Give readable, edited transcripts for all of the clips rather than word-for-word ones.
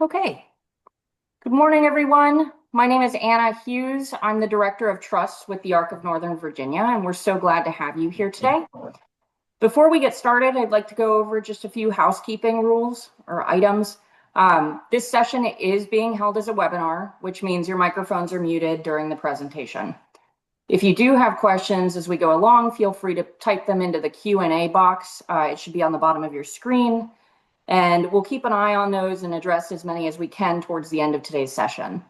Okay. Good morning, everyone. My name is Anna Hughes. I'm the Director of Trust with the Arc of Northern Virginia, and we're so glad to have you here today. Before we get started, I'd like to go over just a few housekeeping rules or items. This session is being held as a webinar, which means your microphones are muted during the presentation. If you do have questions as we go along, feel free to type them into the Q&A box. It should be on the bottom of your screen. And we'll keep an eye on those and address as many as we can towards the end of today's session.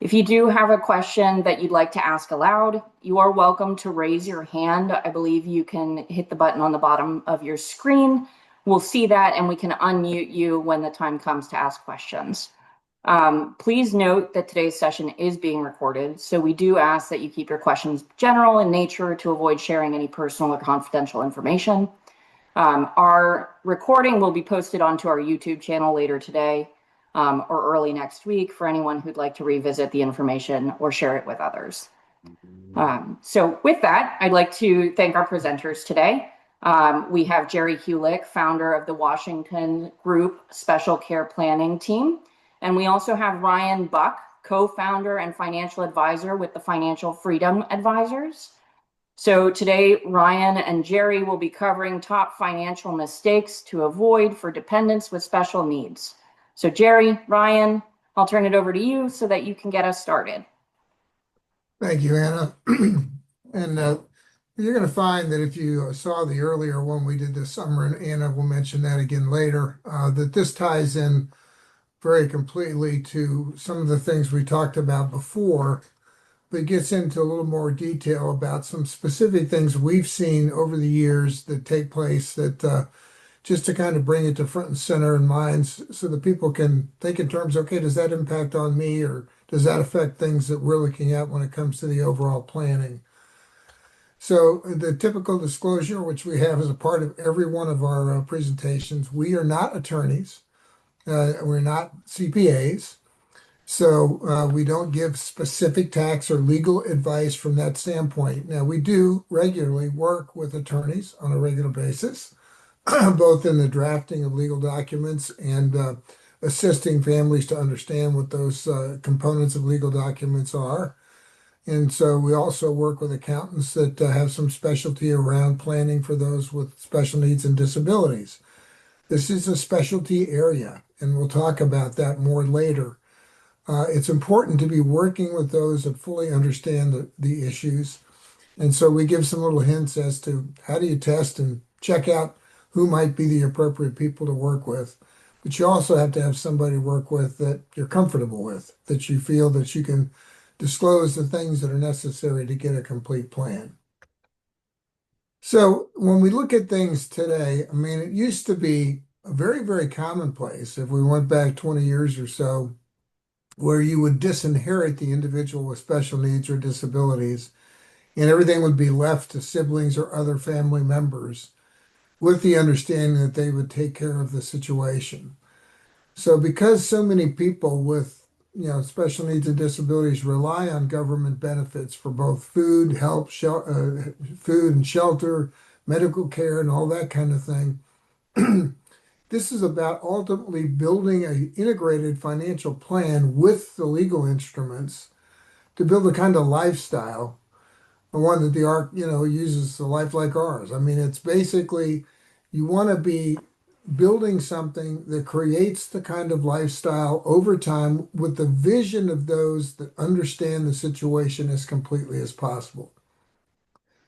If you do have a question that you'd like to ask aloud, you are welcome to raise your hand. I believe you can hit the button on the bottom of your screen. We'll see that and we can unmute you when the time comes to ask questions. Please note that today's session is being recorded, so we do ask that you keep your questions general in nature to avoid sharing any personal or confidential information. Our recording will be posted onto our YouTube channel later today or early next week for anyone who'd like to revisit the information or share it with others. So with that, I'd like to thank our presenters today. We have Jerry Hulick, founder of the Washington Group Special Care Planning Team. And we also have Ryan Buck, co-founder and financial advisor with the Financial Freedom Advisors. So today, Ryan and Jerry will be covering top financial mistakes to avoid for dependents with special needs. So Jerry, Ryan, I'll turn it over to you so that you can get us started. Thank you, Anna. And you're going to find that if you saw the earlier one we did this summer, and Anna will mention that again later, that this ties in very completely to some of the things we talked about before, but gets into a little more detail about some specific things we've seen over the years that take place that just to kind of bring it to front and center in minds so that people can think in terms, okay, does that impact on me or does that affect things that we're looking at when it comes to the overall planning? So the typical disclosure, which we have as a part of every one of our presentations, we are not attorneys. We're not CPAs. So we don't give specific tax or legal advice from that standpoint. Now, we do regularly work with attorneys on a regular basis, both in the drafting of legal documents and assisting families to understand what those components of legal documents are. And so we also work with accountants that have some specialty around planning for those with special needs and disabilities. This is a specialty area, and we'll talk about that more later. It's important to be working with those that fully understand the issues. And so we give some little hints as to how do you test and check out who might be the appropriate people to work with. But you also have to have somebody to work with that you're comfortable with, that you feel that you can disclose the things that are necessary to get a complete plan. So when we look at things today, I mean, it used to be a very, very commonplace if we went back 20 years or so, where you would disinherit the individual with special needs or disabilities, and everything would be left to siblings or other family members with the understanding that they would take care of the situation. So because so many people with special needs and disabilities rely on government benefits for both food, help, food and shelter, medical care, and all that kind of thing, this is about ultimately building an integrated financial plan with the legal instruments to build a kind of lifestyle, the one that the ARC, uses a life like ours. I mean, it's basically you want to be building something that creates the kind of lifestyle over time with the vision of those that understand the situation as completely as possible.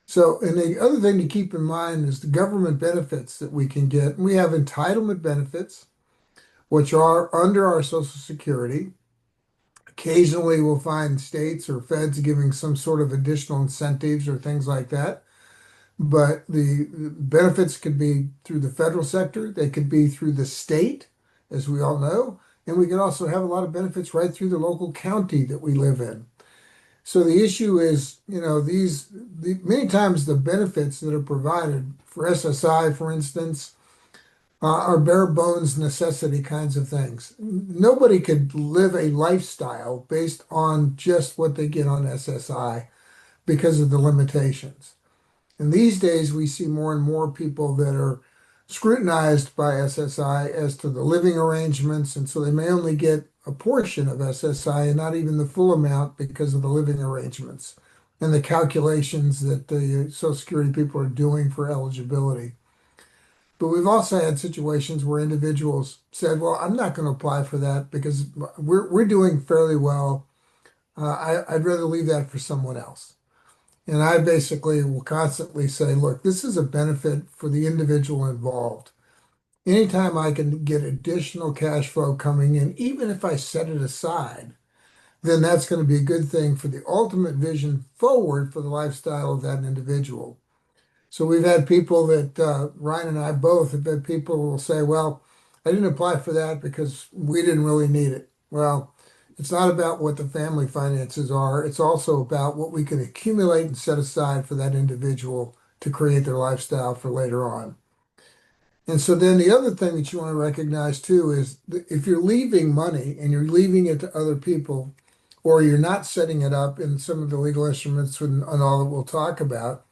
So, and the other thing to keep in mind is the government benefits that we can get. We have entitlement benefits, which are under our Social Security. Occasionally, we'll find states or feds giving some sort of additional incentives or things like that. But the benefits could be through the federal sector, they could be through the state, as we all know, and we can also have a lot of benefits right through the local county that we live in. So the issue is, many times the benefits that are provided for SSI, for instance, are bare bones necessity kinds of things. Nobody could live a lifestyle based on just what they get on SSI because of the limitations. And these days, we see more and more people that are scrutinized by SSI as to the living arrangements, and so they may only get a portion of SSI and not even the full amount because of the living arrangements and the calculations that the Social Security people are doing for eligibility. But we've also had situations where individuals said, "Well, I'm not going to apply for that because we're doing fairly well. I'd rather leave that for someone else." And I basically will constantly say, "Look, this is a benefit for the individual involved. Anytime I can get additional cash flow coming in, even if I set it aside, then that's going to be a good thing for the ultimate vision forward for the lifestyle of that individual." So we've had people that Ryan and I both have had people who will say, "Well, I didn't apply for that because we didn't really need it." Well, it's not about what the family finances are. It's also about what we can accumulate and set aside for that individual to create their lifestyle for later on. And so then the other thing that you want to recognize too is if you're leaving money and you're leaving it to other people, or you're not setting it up in some of the legal instruments and all that we'll talk about,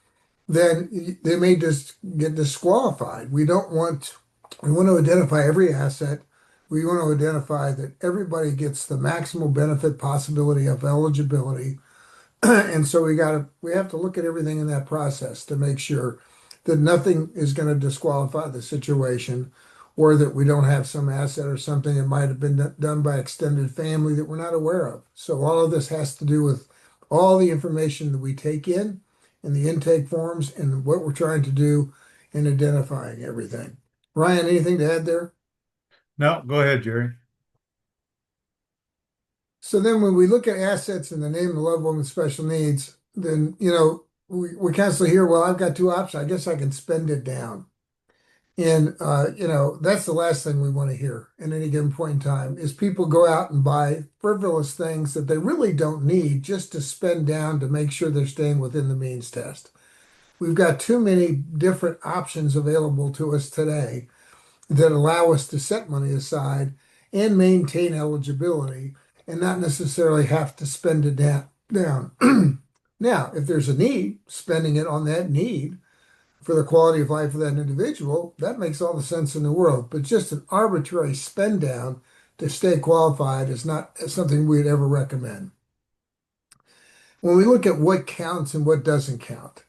then they may just get disqualified. We want to identify every asset. We want to identify that everybody gets the maximal benefit possibility of eligibility. And so we have to look at everything in that process to make sure that nothing is going to disqualify the situation or that we don't have some asset or something that might have been done by extended family that we're not aware of. So all of this has to do with all the information that we take in and the intake forms and what we're trying to do in identifying everything. Ryan, anything to add there? No, go ahead, Jerry. So then when we look at assets in the name of the loved one with special needs, then, we constantly hear, well, I've got two options. I guess I can spend it down. And, that's the last thing we want to hear at any given point in time is people go out and buy frivolous things that they really don't need just to spend down to make sure they're staying within the means test. We've got too many different options available to us today that allow us to set money aside and maintain eligibility and not necessarily have to spend it down. Now, if there's a need, spending it on that need for the quality of life of that individual, that makes all the sense in the world. But just an arbitrary spend down to stay qualified is not something we'd ever recommend. When we look at what counts and what doesn't count,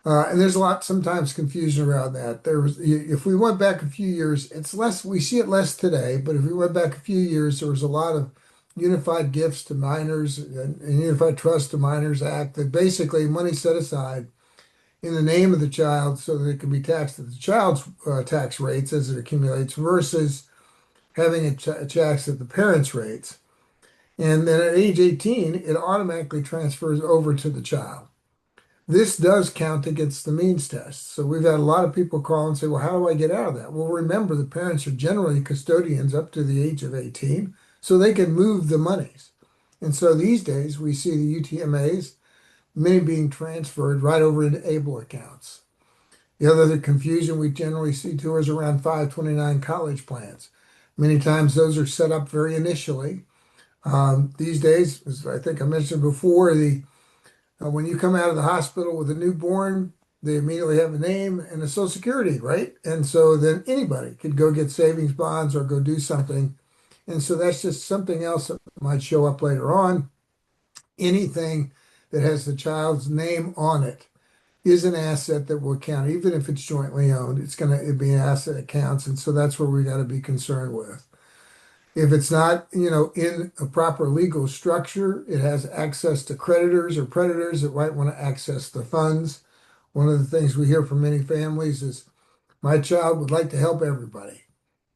and there's a lot sometimes confusion around that. If we went back a few years, it's less. We see it less today, but if we went back a few years, there was a lot of unified gifts to minors and unified trust to minors act that basically money set aside in the name of the child so that it can be taxed at the child's tax rates as it accumulates versus having it taxed at the parents' rates. And then at age 18, it automatically transfers over to the child. This does count against the means test. So we've had a lot of people call and say, well, how do I get out of that? Well, remember, the parents are generally custodians up to the age of 18, so they can move the monies. And so these days, we see the UTMAs, many being transferred right over into ABLE accounts. The other confusion we generally see too is around 529 college plans. Many times those are set up very initially. These days, as I think I mentioned before, when you come out of the hospital with a newborn, they immediately have a name and a social security, right? And so then anybody could go get savings bonds or go do something. And so that's just something else that might show up later on. Anything that has the child's name on it is an asset that will count, even if it's jointly owned. It's going to be an asset that counts. And so that's where we got to be concerned with. If it's not, in a proper legal structure, it has access to creditors or predators that might want to access the funds. One of the things we hear from many families is, my child would like to help everybody.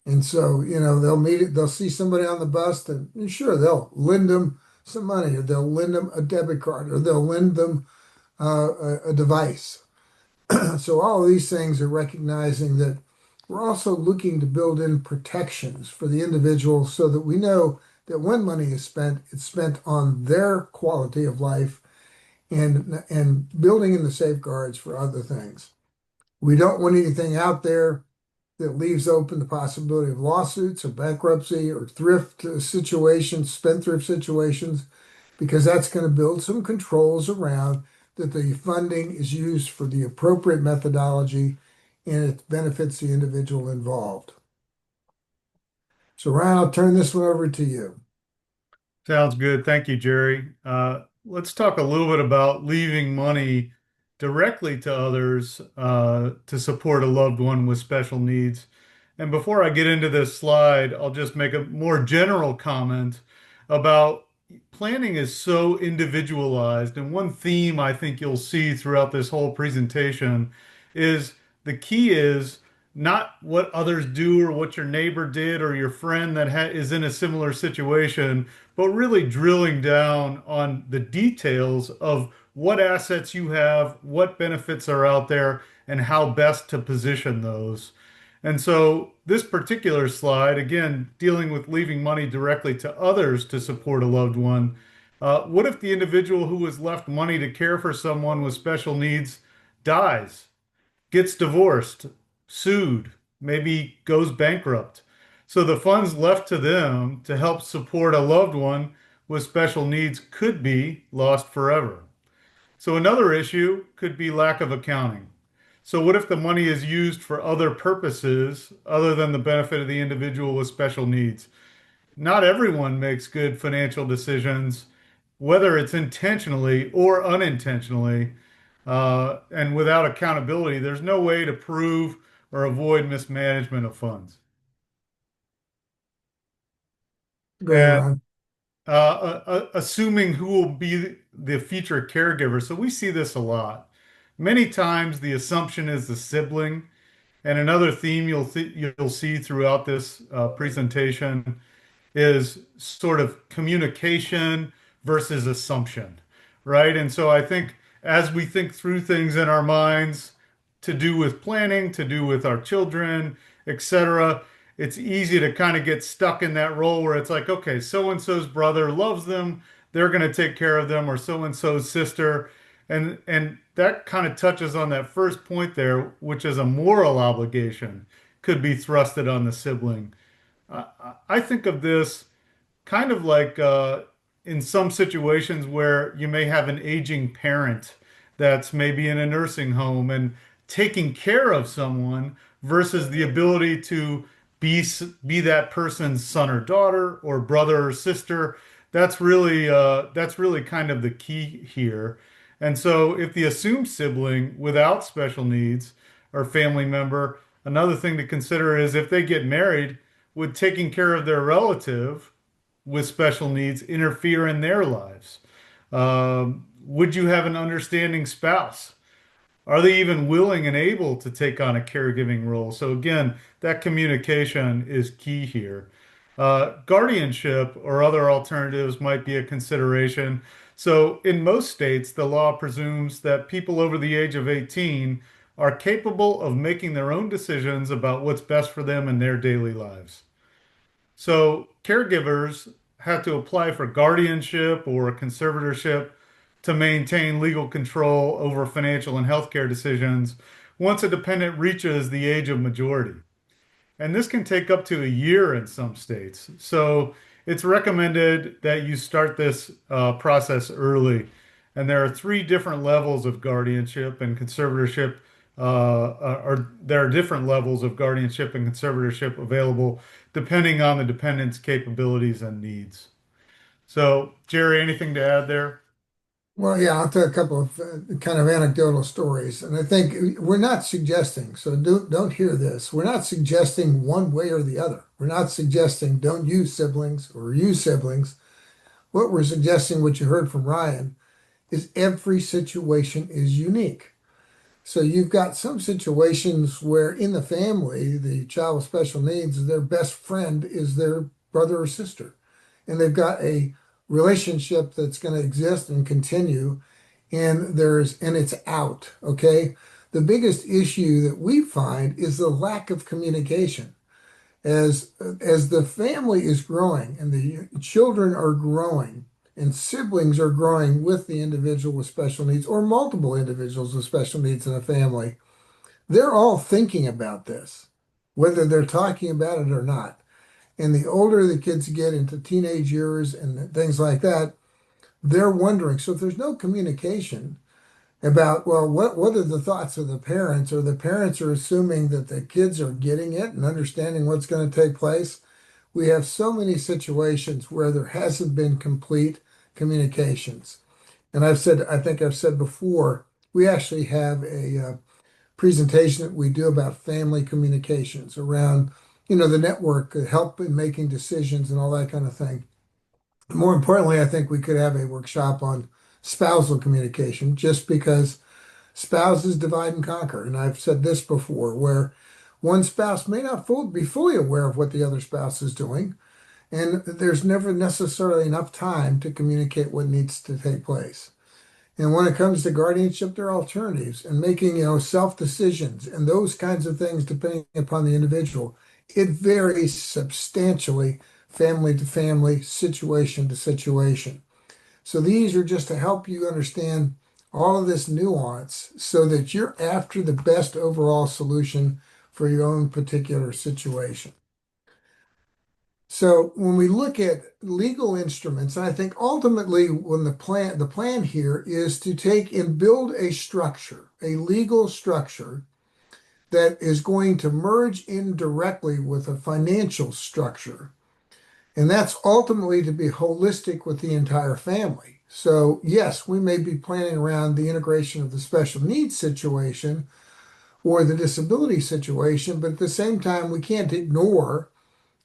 And so, they'll see somebody on the bus and sure, they'll lend them some money or they'll lend them a debit card or they'll lend them a device. So all of these things are recognizing that we're also looking to build in protections for the individual so that we know that when money is spent, it's spent on their quality of life and building in the safeguards for other things. We don't want anything out there that leaves open the possibility of lawsuits or bankruptcy or thrift situations, spendthrift situations, because that's going to build some controls around that the funding is used for the appropriate methodology and it benefits the individual involved. So Ryan, I'll turn this one over to you. Sounds good. Thank you, Jerry. Let's talk a little bit about leaving money directly to others to support a loved one with special needs. And before I get into this slide, I'll just make a more general comment about planning is so individualized. And one theme I think you'll see throughout this whole presentation is the key is not what others do or what your neighbor did or your friend that is in a similar situation, but really drilling down on the details of what assets you have, what benefits are out there, and how best to position those. And so, this particular slide, again, dealing with leaving money directly to others to support a loved one. What if the individual who was left money to care for someone with special needs dies, gets divorced, sued, maybe goes bankrupt? So the funds left to them to help support a loved one with special needs could be lost forever. So another issue could be lack of accounting. So what if the money is used for other purposes other than the benefit of the individual with special needs? Not everyone makes good financial decisions, whether it's intentionally or unintentionally. And without accountability, there's no way to prove or avoid mismanagement of funds. Go ahead, And Ron. assuming who will be the future caregiver. So we see this a lot. Many times the assumption is the sibling. And another theme you'll see throughout this presentation is sort of communication versus assumption, right? And so I think as we think through things in our minds to do with planning, to do with our children, etc., it's easy to kind of get stuck in that role where it's like, okay, so and so's brother loves them, they're going to take care of them, or so and so's sister. And that kind of touches on that first point there, which is a moral obligation could be thrusted on the sibling. I think of this kind of like in some situations where you may have an aging parent that's maybe in a nursing home and taking care of someone versus the ability to be that person's son or daughter or brother or sister. That's really kind of the key here. And so if the assumed sibling without special needs or family member, another thing to consider is if they get married, would taking care of their relative with special needs interfere in their lives? Would you have an understanding spouse? Are they even willing and able to take on a caregiving role? So again, that communication is key here. Guardianship or other alternatives might be a consideration. So in most states, the law presumes that people over the age of 18 are capable of making their own decisions about what's best for them in their daily lives. So caregivers have to apply for guardianship or conservatorship to maintain legal control over financial and healthcare decisions once a dependent reaches the age of majority. And this can take up to a year in some states. So it's recommended that you start this process early. And there are three different levels of guardianship and conservatorship, or there are different levels of guardianship and conservatorship available depending on the dependent's capabilities and needs. So, Jerry, anything to add there? Well, yeah, I'll tell a couple of kind of anecdotal stories, and I think we're not suggesting. So don't hear this. We're not suggesting one way or the other. We're not suggesting don't use siblings or use siblings. What we're suggesting, what you heard from Ryan, is every situation is unique. So you've got some situations where in the family, the child with special needs, their best friend is their brother or sister, and they've got a relationship that's going to exist and continue, and it's out. Okay. The biggest issue that we find is the lack of communication. As the family is growing and the children are growing and siblings are growing with the individual with special needs or multiple individuals with special needs in a family, they're all thinking about this, whether they're talking about it or not. And the older the kids get into teenage years and things like that, they're wondering. So if there's no communication, about, well, what are the thoughts of the parents, or the parents are assuming that the kids are getting it and understanding what's going to take place. We have so many situations where there hasn't been complete communications. And I think I've said before, we actually have a presentation that we do about family communications around, the network, help in making decisions and all that kind of thing. More importantly, I think we could have a workshop on spousal communication, just because spouses divide and conquer. And I've said this before, where one spouse may not be fully aware of what the other spouse is doing, and there's never necessarily enough time to communicate what needs to take place. And when it comes to guardianship, there are alternatives, and making, self decisions and those kinds of things, depending upon the individual. It varies substantially, family to family, situation to situation. So these are just to help you understand all of this nuance so that you're after the best overall solution for your own particular situation. So when we look at legal instruments, I think ultimately when the plan here is to take and build a structure, a legal structure that is going to merge in directly with a financial structure. And that's ultimately to be holistic with the entire family. So yes, we may be planning around the integration of the special needs situation or the disability situation, but at the same time, we can't ignore.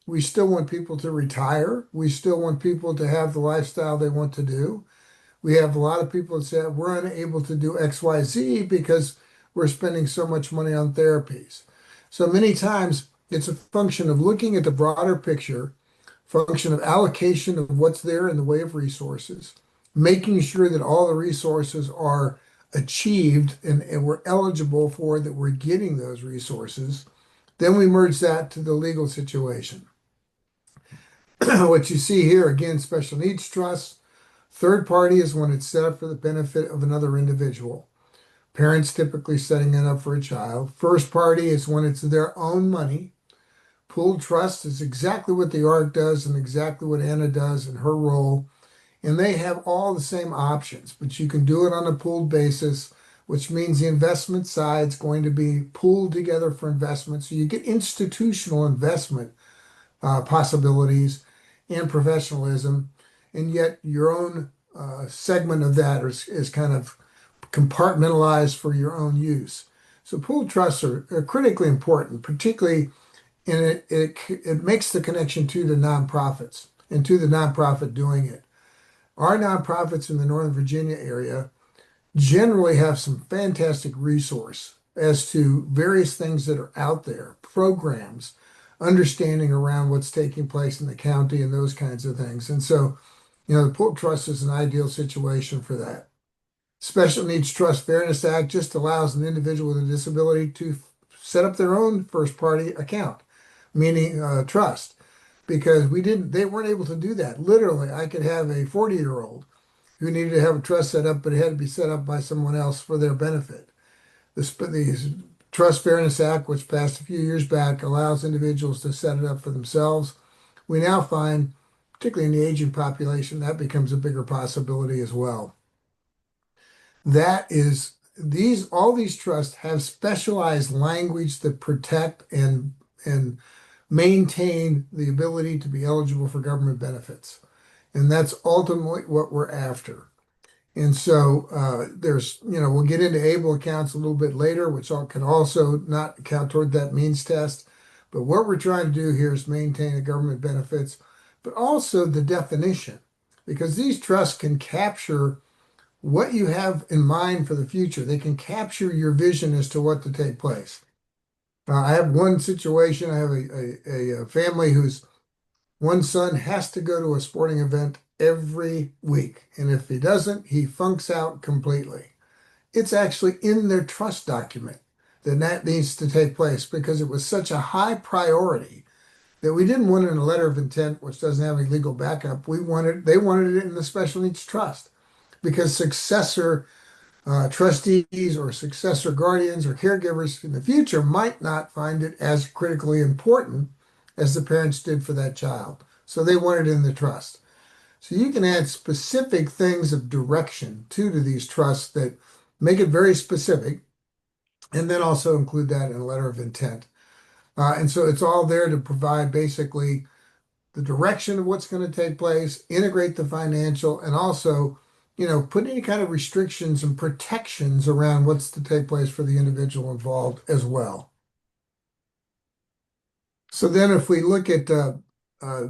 We still want people to retire. We still want people to have the lifestyle they want to do. We have a lot of people that say we're unable to do XYZ because we're spending so much money on therapies. So many times it's a function of looking at the broader picture, function of allocation of what's there in the way of resources, making sure that all the resources are achieved and we're eligible for that, we're getting those resources. Then we merge that to the legal situation. What you see here, again, special needs trust. Third party is when it's set up for the benefit of another individual. Parents typically setting it up for a child. First party is when it's their own money. Pooled trust is exactly what the ARC does and exactly what Anna does in her role. And they have all the same options, but you can do it on a pooled basis, which means the investment side is going to be pooled together for investment. So you get institutional investment possibilities and professionalism, and yet your own segment of that is kind of compartmentalized for your own use. So pooled trusts are critically important, particularly, and it makes the connection to the nonprofits and to the nonprofit doing it. Our nonprofits in the Northern Virginia area generally have some fantastic resource as to various things that are out there, programs, understanding around what's taking place in the county and those kinds of things. And so, the Pool Trust is an ideal situation for that. Special Needs Trust Fairness Act just allows an individual with a disability to set up their own first party account, meaning trust, because they weren't able to do that. Literally, I could have a 40-year-old who needed to have a trust set up, but it had to be set up by someone else for their benefit. The Trust Fairness Act, which passed a few years back, allows individuals to set it up for themselves. We now find, particularly in the aging population, that becomes a bigger possibility as well. That is, all these trusts have specialized language that protect and maintain the ability to be eligible for government benefits. And that's ultimately what we're after. And so we'll get into able accounts a little bit later, which can also not count toward that means test. But what we're trying to do here is maintain the government benefits, but also the definition, because these trusts can capture what you have in mind for the future. They can capture your vision as to what to take place. I have one situation. I have a family whose one son has to go to a sporting event every week. And if he doesn't, he funks out completely. It's actually in their trust document that needs to take place because it was such a high priority that we didn't want it in a letter of intent, which doesn't have any legal backup. They wanted it in the special needs trust because successor trustees or successor guardians or caregivers in the future might not find it as critically important as the parents did for that child. So they want it in the trust. So you can add specific things of direction to these trusts that make it very specific, and then also include that in a letter of intent. And so it's all there to provide basically the direction of what's going to take place, integrate the financial, and also, put any kind of restrictions and protections around what's to take place for the individual involved as well. So then if we look at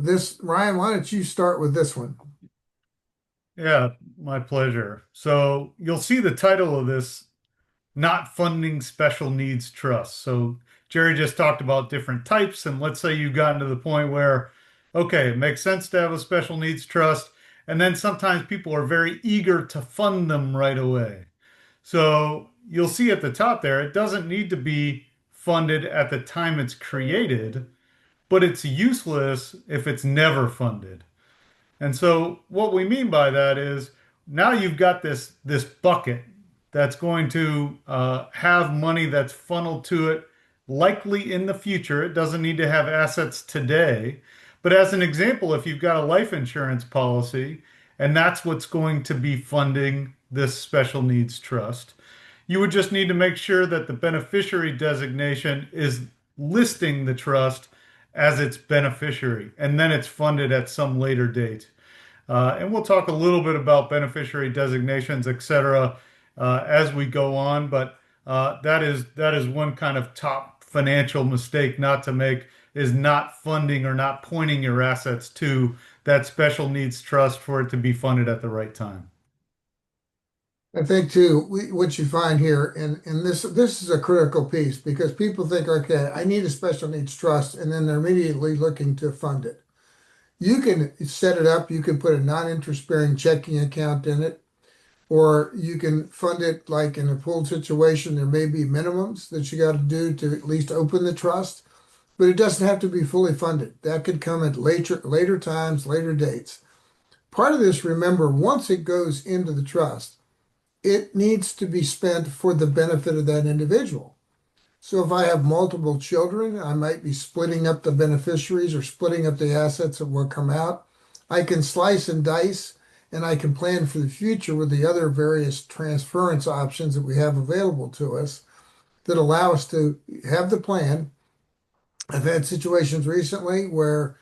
this, Ryan, why don't you start with this one? Yeah, my pleasure. So you'll see the title of this, not funding special needs trusts. So Jerry just talked about different types, and let's say you've gotten to the point where, okay, it makes sense to have a special needs trust, and then sometimes people are very eager to fund them right away. So you'll see at the top there, it doesn't need to be funded at the time it's created, but it's useless if it's never funded. And so what we mean by that is now you've got this bucket that's going to have money that's funneled to it likely in the future. It doesn't need to have assets today. But as an example, if you've got a life insurance policy and that's what's going to be funding this special needs trust, you would just need to make sure that the beneficiary designation is listing the trust as its beneficiary, and then it's funded at some later date. And we'll talk a little bit about beneficiary designations, et cetera, as we go on. But that is one kind of top financial mistake not to make is not funding or not pointing your assets to that special needs trust for it to be funded at the right time. I think too, what you find here, and this is a critical piece because people think, okay, I need a special needs trust, and then they're immediately looking to fund it. You can set it up, you can put a non-interest bearing checking account in it, or you can fund it like in a pooled situation. There may be minimums that you got to do to at least open the trust, but it doesn't have to be fully funded. That could come at later times, later dates. Part of this, remember, once it goes into the trust, it needs to be spent for the benefit of that individual. So if I have multiple children, I might be splitting up the beneficiaries or splitting up the assets that will come out. I can slice and dice and I can plan for the future with the other various transference options that we have available to us that allow us to have the plan. I've had situations recently where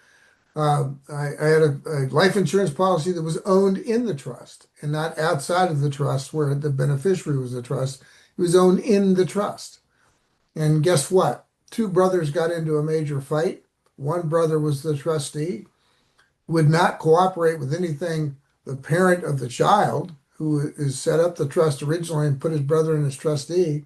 I had a life insurance policy that was owned in the trust and not outside of the trust where the beneficiary was the trust. It was owned in the trust. And guess what? Two brothers got into a major fight. One brother was the trustee, would not cooperate with anything the parent of the child, who is set up the trust originally and put his brother in as trustee.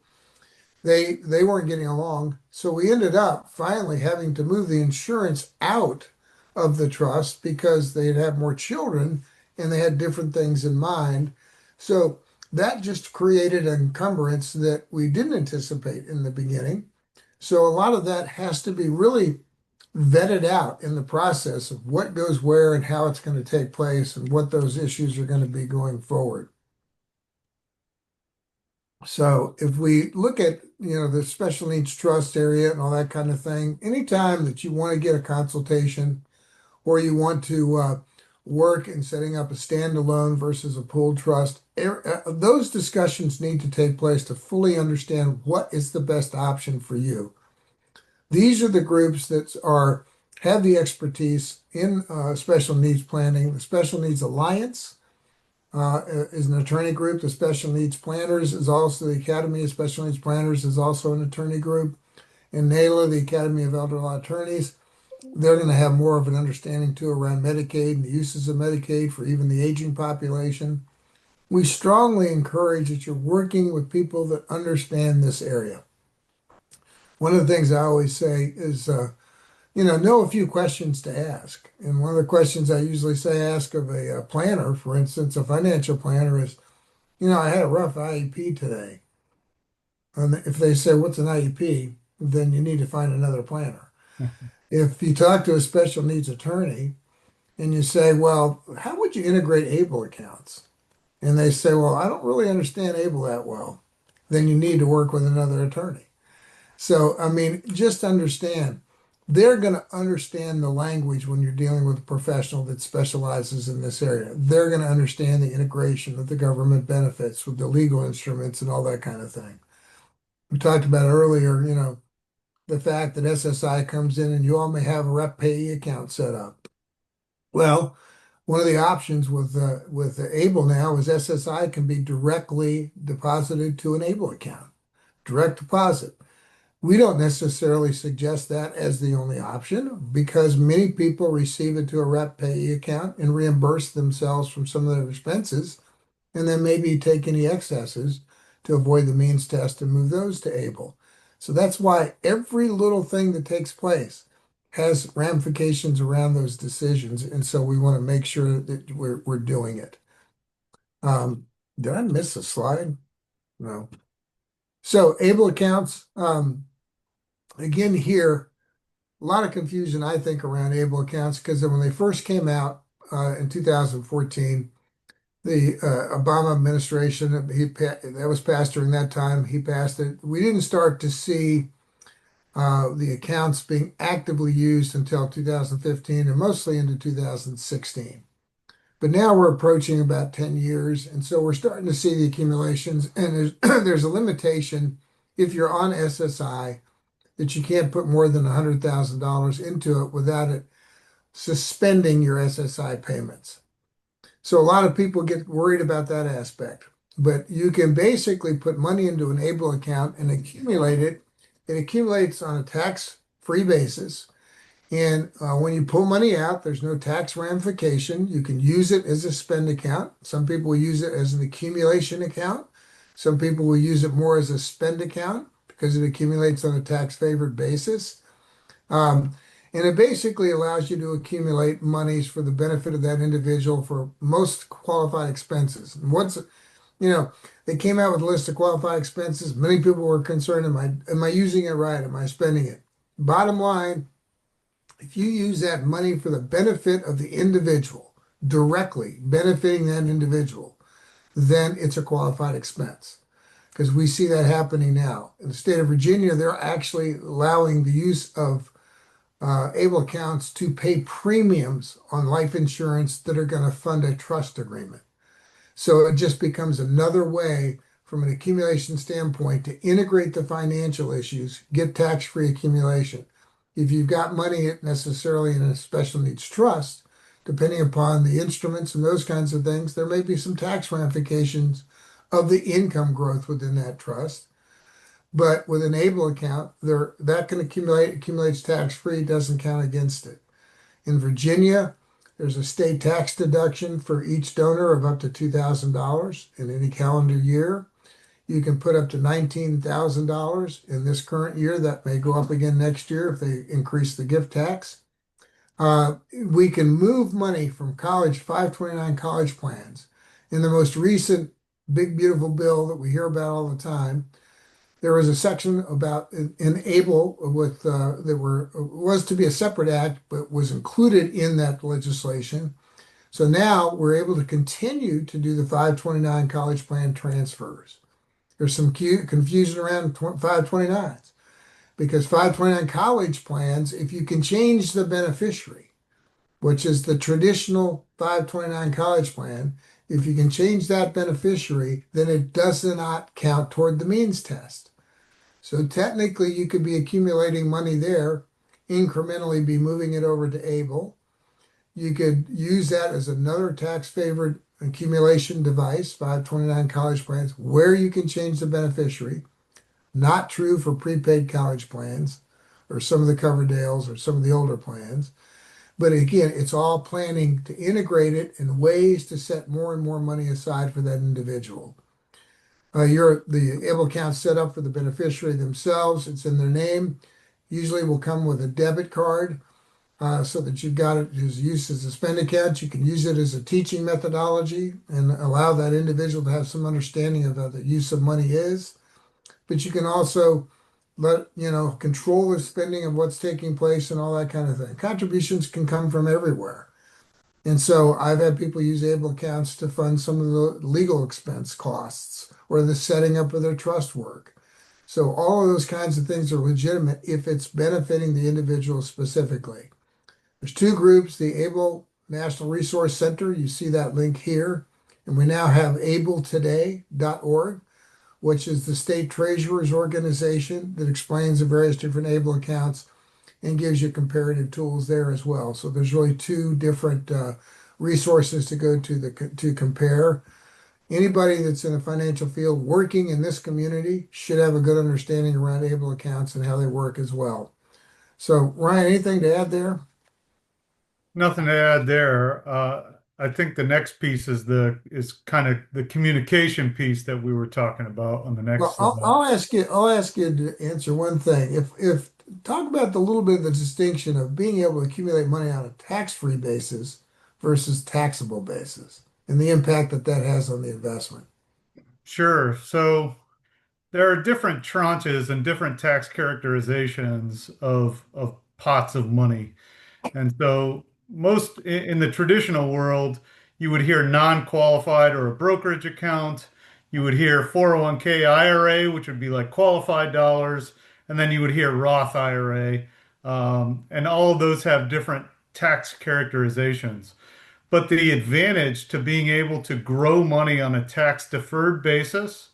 They weren't getting along. So we ended up finally having to move the insurance out of the trust because they'd have more children and they had different things in mind. So that just created an encumbrance that we didn't anticipate in the beginning. So a lot of that has to be really vetted out in the process of what goes where and how it's going to take place and what those issues are going to be going forward. So if we look at, the special needs trust area and all that kind of thing, anytime that you want to get a consultation or you want to work in setting up a standalone versus a pooled trust, those discussions need to take place to fully understand what is the best option for you. These are the groups that have the expertise in special needs planning. The Special Needs Alliance is an attorney group. The Special Needs Planners is also the Academy of Special Needs Planners is also an attorney group. And NALA, the Academy of Elder Law Attorneys, they're going to have more of an understanding too around Medicaid and the uses of Medicaid for even the aging population. We strongly encourage that you're working with people that understand this area. One of the things I always say is, know a few questions to ask. And one of the questions I usually say ask of a planner, for instance, a financial planner is, I had a rough IEP today. And if they say, what's an IEP? Then you need to find another planner. If you talk to a special needs attorney and you say, well, how would you integrate ABLE accounts? And they say, well, I don't really understand ABLE that well. Then you need to work with another attorney. So, I mean, just understand they're going to understand the language when you're dealing with a professional that specializes in this area. They're going to understand the integration of the government benefits with the legal instruments and all that kind of thing. We talked about earlier, the fact that SSI comes in and you all may have a rep payee account set up. Well, one of the options with the Able now is SSI can be directly deposited to an Able account, direct deposit. We don't necessarily suggest that as the only option because many people receive it to a rep payee account and reimburse themselves from some of their expenses and then maybe take any excesses to avoid the means test and move those to Able. So that's why every little thing that takes place has ramifications around those decisions. And so we want to make sure that we're doing it. Did I miss a slide? No. So Able accounts, again here, a lot of confusion, I think, around Able accounts because when they first came out in 2014, the Obama administration, that was passed during that time, he passed it. We didn't start to see the accounts being actively used until 2015 and mostly into 2016. But now we're approaching about 10 years, and so we're starting to see the accumulations, and there's a limitation if you're on SSI that you can't put more than $100,000 into it without it suspending your SSI payments. So a lot of people get worried about that aspect, but you can basically put money into an Able account and accumulate it. It accumulates on a tax-free basis. And when you pull money out, there's no tax ramification. You can use it as a spend account. Some people will use it as an accumulation account. Some people will use it more as a spend account because it accumulates on a tax-favored basis. Um, and it basically allows you to accumulate monies for the benefit of that individual for most qualified expenses. And they came out with a list of qualified expenses. Many people were concerned, am I using it right? Am I spending it? Bottom line, if you use that money for the benefit of the individual, directly benefiting that individual, then it's a qualified expense. Because we see that happening now. In the state of Virginia, they're actually allowing the use of Able accounts to pay premiums on life insurance that are going to fund a trust agreement. So it just becomes another way from an accumulation standpoint to integrate the financial issues, get tax-free accumulation. If you've got money necessarily in a special needs trust, depending upon the instruments and those kinds of things, there may be some tax ramifications of the income growth within that trust. But with an Able account, that can accumulates tax-free, doesn't count against it. In Virginia, there's a state tax deduction for each donor of up to $2,000 in any calendar year. You can put up to $19,000 in this current year. That may go up again next year if they increase the gift tax. We can move money from 529 college plans. In the most recent big beautiful bill that we hear about all the time, there was a section about Able with was to be a separate act, but was included in that legislation. So now we're able to continue to do the 529 college plan transfers. There's some confusion around 529s because 529 college plans, if you can change the beneficiary, which is the traditional 529 college plan, if you can change that beneficiary, then it does not count toward the means test. So technically, you could be accumulating money there, incrementally be moving it over to Able. You could use that as another tax-favored accumulation device, 529 college plans, where you can change the beneficiary. Not true for prepaid college plans or some of the Coverdales or some of the older plans. But again, it's all planning to integrate it in ways to set more and more money aside for that individual. The Able account set up for the beneficiary themselves. It's in their name. Usually will come with a debit card so that you've got it as used as a spend account. You can use it as a teaching methodology and allow that individual to have some understanding of how the use of money is. But you can also control the spending of what's taking place and all that kind of thing. Contributions can come from everywhere. And so I've had people use Able accounts to fund some of the legal expense costs or the setting up of their trust work. So all of those kinds of things are legitimate if it's benefiting the individual specifically. There's two groups, the ABLE National Resource Center, you see that link here, and we now have abletoday.org, which is the state treasurer's organization that explains the various different ABLE accounts and gives you comparative tools there as well. So there's really two different resources to go to compare. Anybody that's in the financial field working in this community should have a good understanding around ABLE accounts and how they work as well. So Ryan, anything to add there? Nothing to add there. I think the next piece is kind of the communication piece that we were talking about on the next Well, slide. I'll ask you to answer one thing. If talk about the little bit of the distinction of being able to accumulate money on a tax-free basis versus taxable basis and the impact that that has on the investment. Sure. So there are different tranches and different tax characterizations of pots of money. And so in the traditional world, you would hear non-qualified or a brokerage account. You would hear 401k IRA, which would be like qualified dollars. And then you would hear Roth IRA. And all of those have different tax characterizations. But the advantage to being able to grow money on a tax deferred basis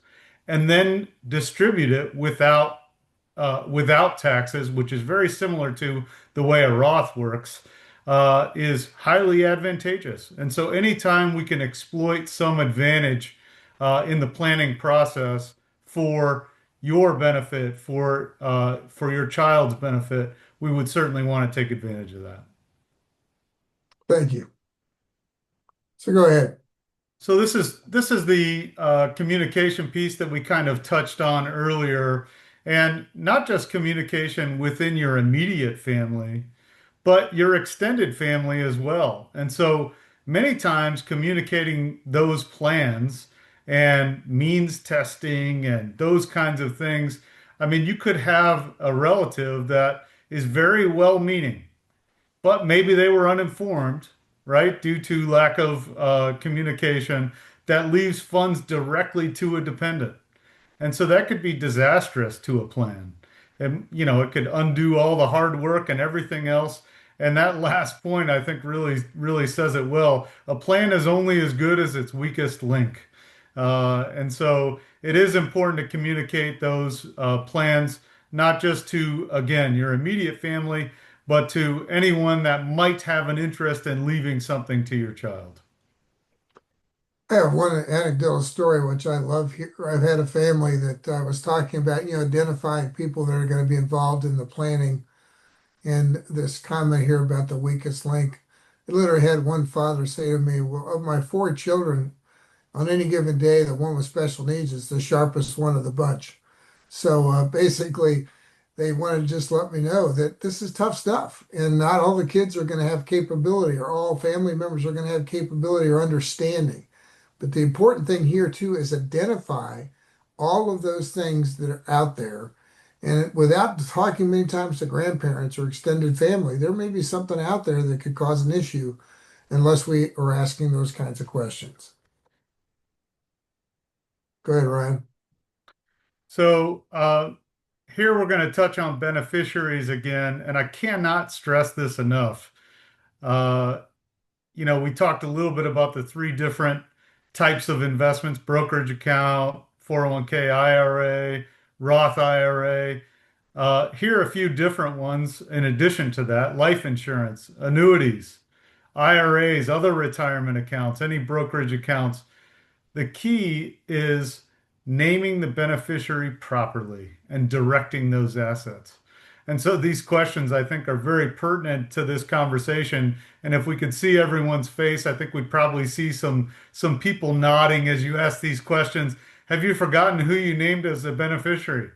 and then distribute it without taxes, which is very similar to the way a Roth works, is highly advantageous. And so, anytime we can exploit some advantage in the planning process for your benefit, for your child's benefit, we would certainly want to take advantage of that. Thank you. So go ahead. So this is the communication piece that we kind of touched on earlier, and not just communication within your immediate family, but your extended family as well. And so many times communicating those plans and means testing and those kinds of things. I mean, you could have a relative that is very well-meaning, but maybe they were uninformed, right, due to lack of communication that leaves funds directly to a dependent. And so that could be disastrous to a plan. And, it could undo all the hard work and everything else. And that last point, I think, really, really says it well. A plan is only as good as its weakest link. And so it is important to communicate those plans, not just to, again, your immediate family, but to anyone that might have an interest in leaving something to your child. I have one anecdotal story which I love here. I've had a family that was talking about, identifying people that are going to be involved in the planning. And this comment here about the weakest link, it literally had one father say to me, well, of my four children, on any given day, the one with special needs is the sharpest one of the bunch. So basically, they wanted to just let me know that this is tough stuff, and not all the kids are going to have capability, or all family members are going to have capability or understanding. But the important thing here too is identify all of those things that are out there. And without talking many times to grandparents or extended family, there may be something out there that could cause an issue unless we are asking those kinds of questions. Go ahead, Ryan. So here we're going to touch on beneficiaries again, and I cannot stress this enough. Uh, we talked a little bit about the three different types of investments: brokerage account, 401k IRA, Roth IRA. Here are a few different ones in addition to that: life insurance, annuities, IRAs, other retirement accounts, any brokerage accounts. The key is naming the beneficiary properly and directing those assets. And so these questions, I think, are very pertinent to this conversation. And if we could see everyone's face, I think we'd probably see some people nodding as you ask these questions. Have you forgotten who you named as a beneficiary?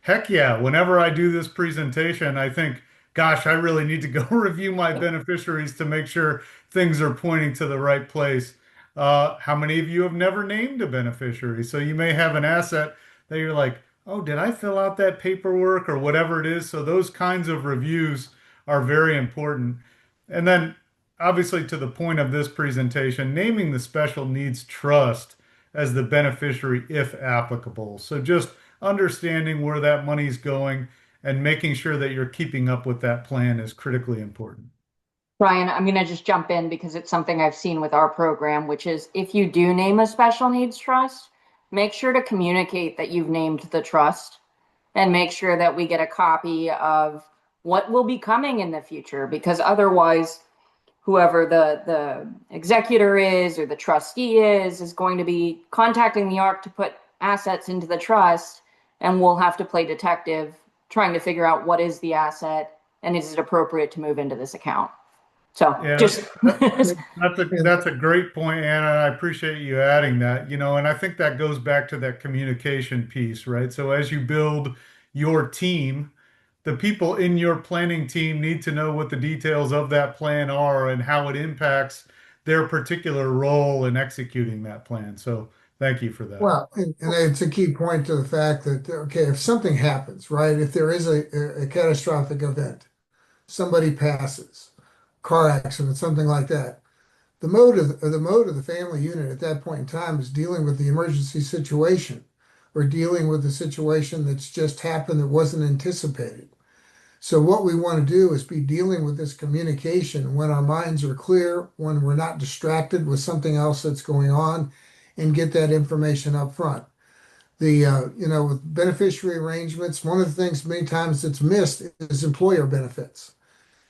Heck yeah. Whenever I do this presentation, I think, gosh, I really need to go review my beneficiaries to make sure things are pointing to the right place. How many of you have never named a beneficiary? So you may have an asset that you're like, oh, did I fill out that paperwork or whatever it is? So those kinds of reviews are very important. And then, obviously, to the point of this presentation, naming the special needs trust as the beneficiary if applicable. So just understanding where that money's going and making sure that you're keeping up with that plan is critically important. Brian, I'm going to just jump in because it's something I've seen with our program, which is if you do name a special needs trust, make sure to communicate that you've named the trust and make sure that we get a copy of what will be coming in the future, because otherwise whoever the executor is or the trustee is going to be contacting the ARC to put assets into the trust, and we'll have to play detective trying to figure out what is the asset and is it appropriate to move into this account. So Yeah, just And that's a great point, Anna. And I appreciate you adding that, and I think that goes back to that communication piece, right? So as you build your team, the people in your planning team need to know what the details of that plan are and how it impacts their particular role in executing that plan. So thank you for that. well, and it's a key point to the fact that, okay, if something happens, right, if there is a catastrophic event, somebody passes, car accident, something like that, the mode of the family unit at that point in time is dealing with the emergency situation or dealing with the situation that's just happened that wasn't anticipated. So what we want to do is be dealing with this communication when our minds are clear, when we're not distracted with something else that's going on, and get that information up front. With beneficiary arrangements, one of the things many times that's missed is employer benefits.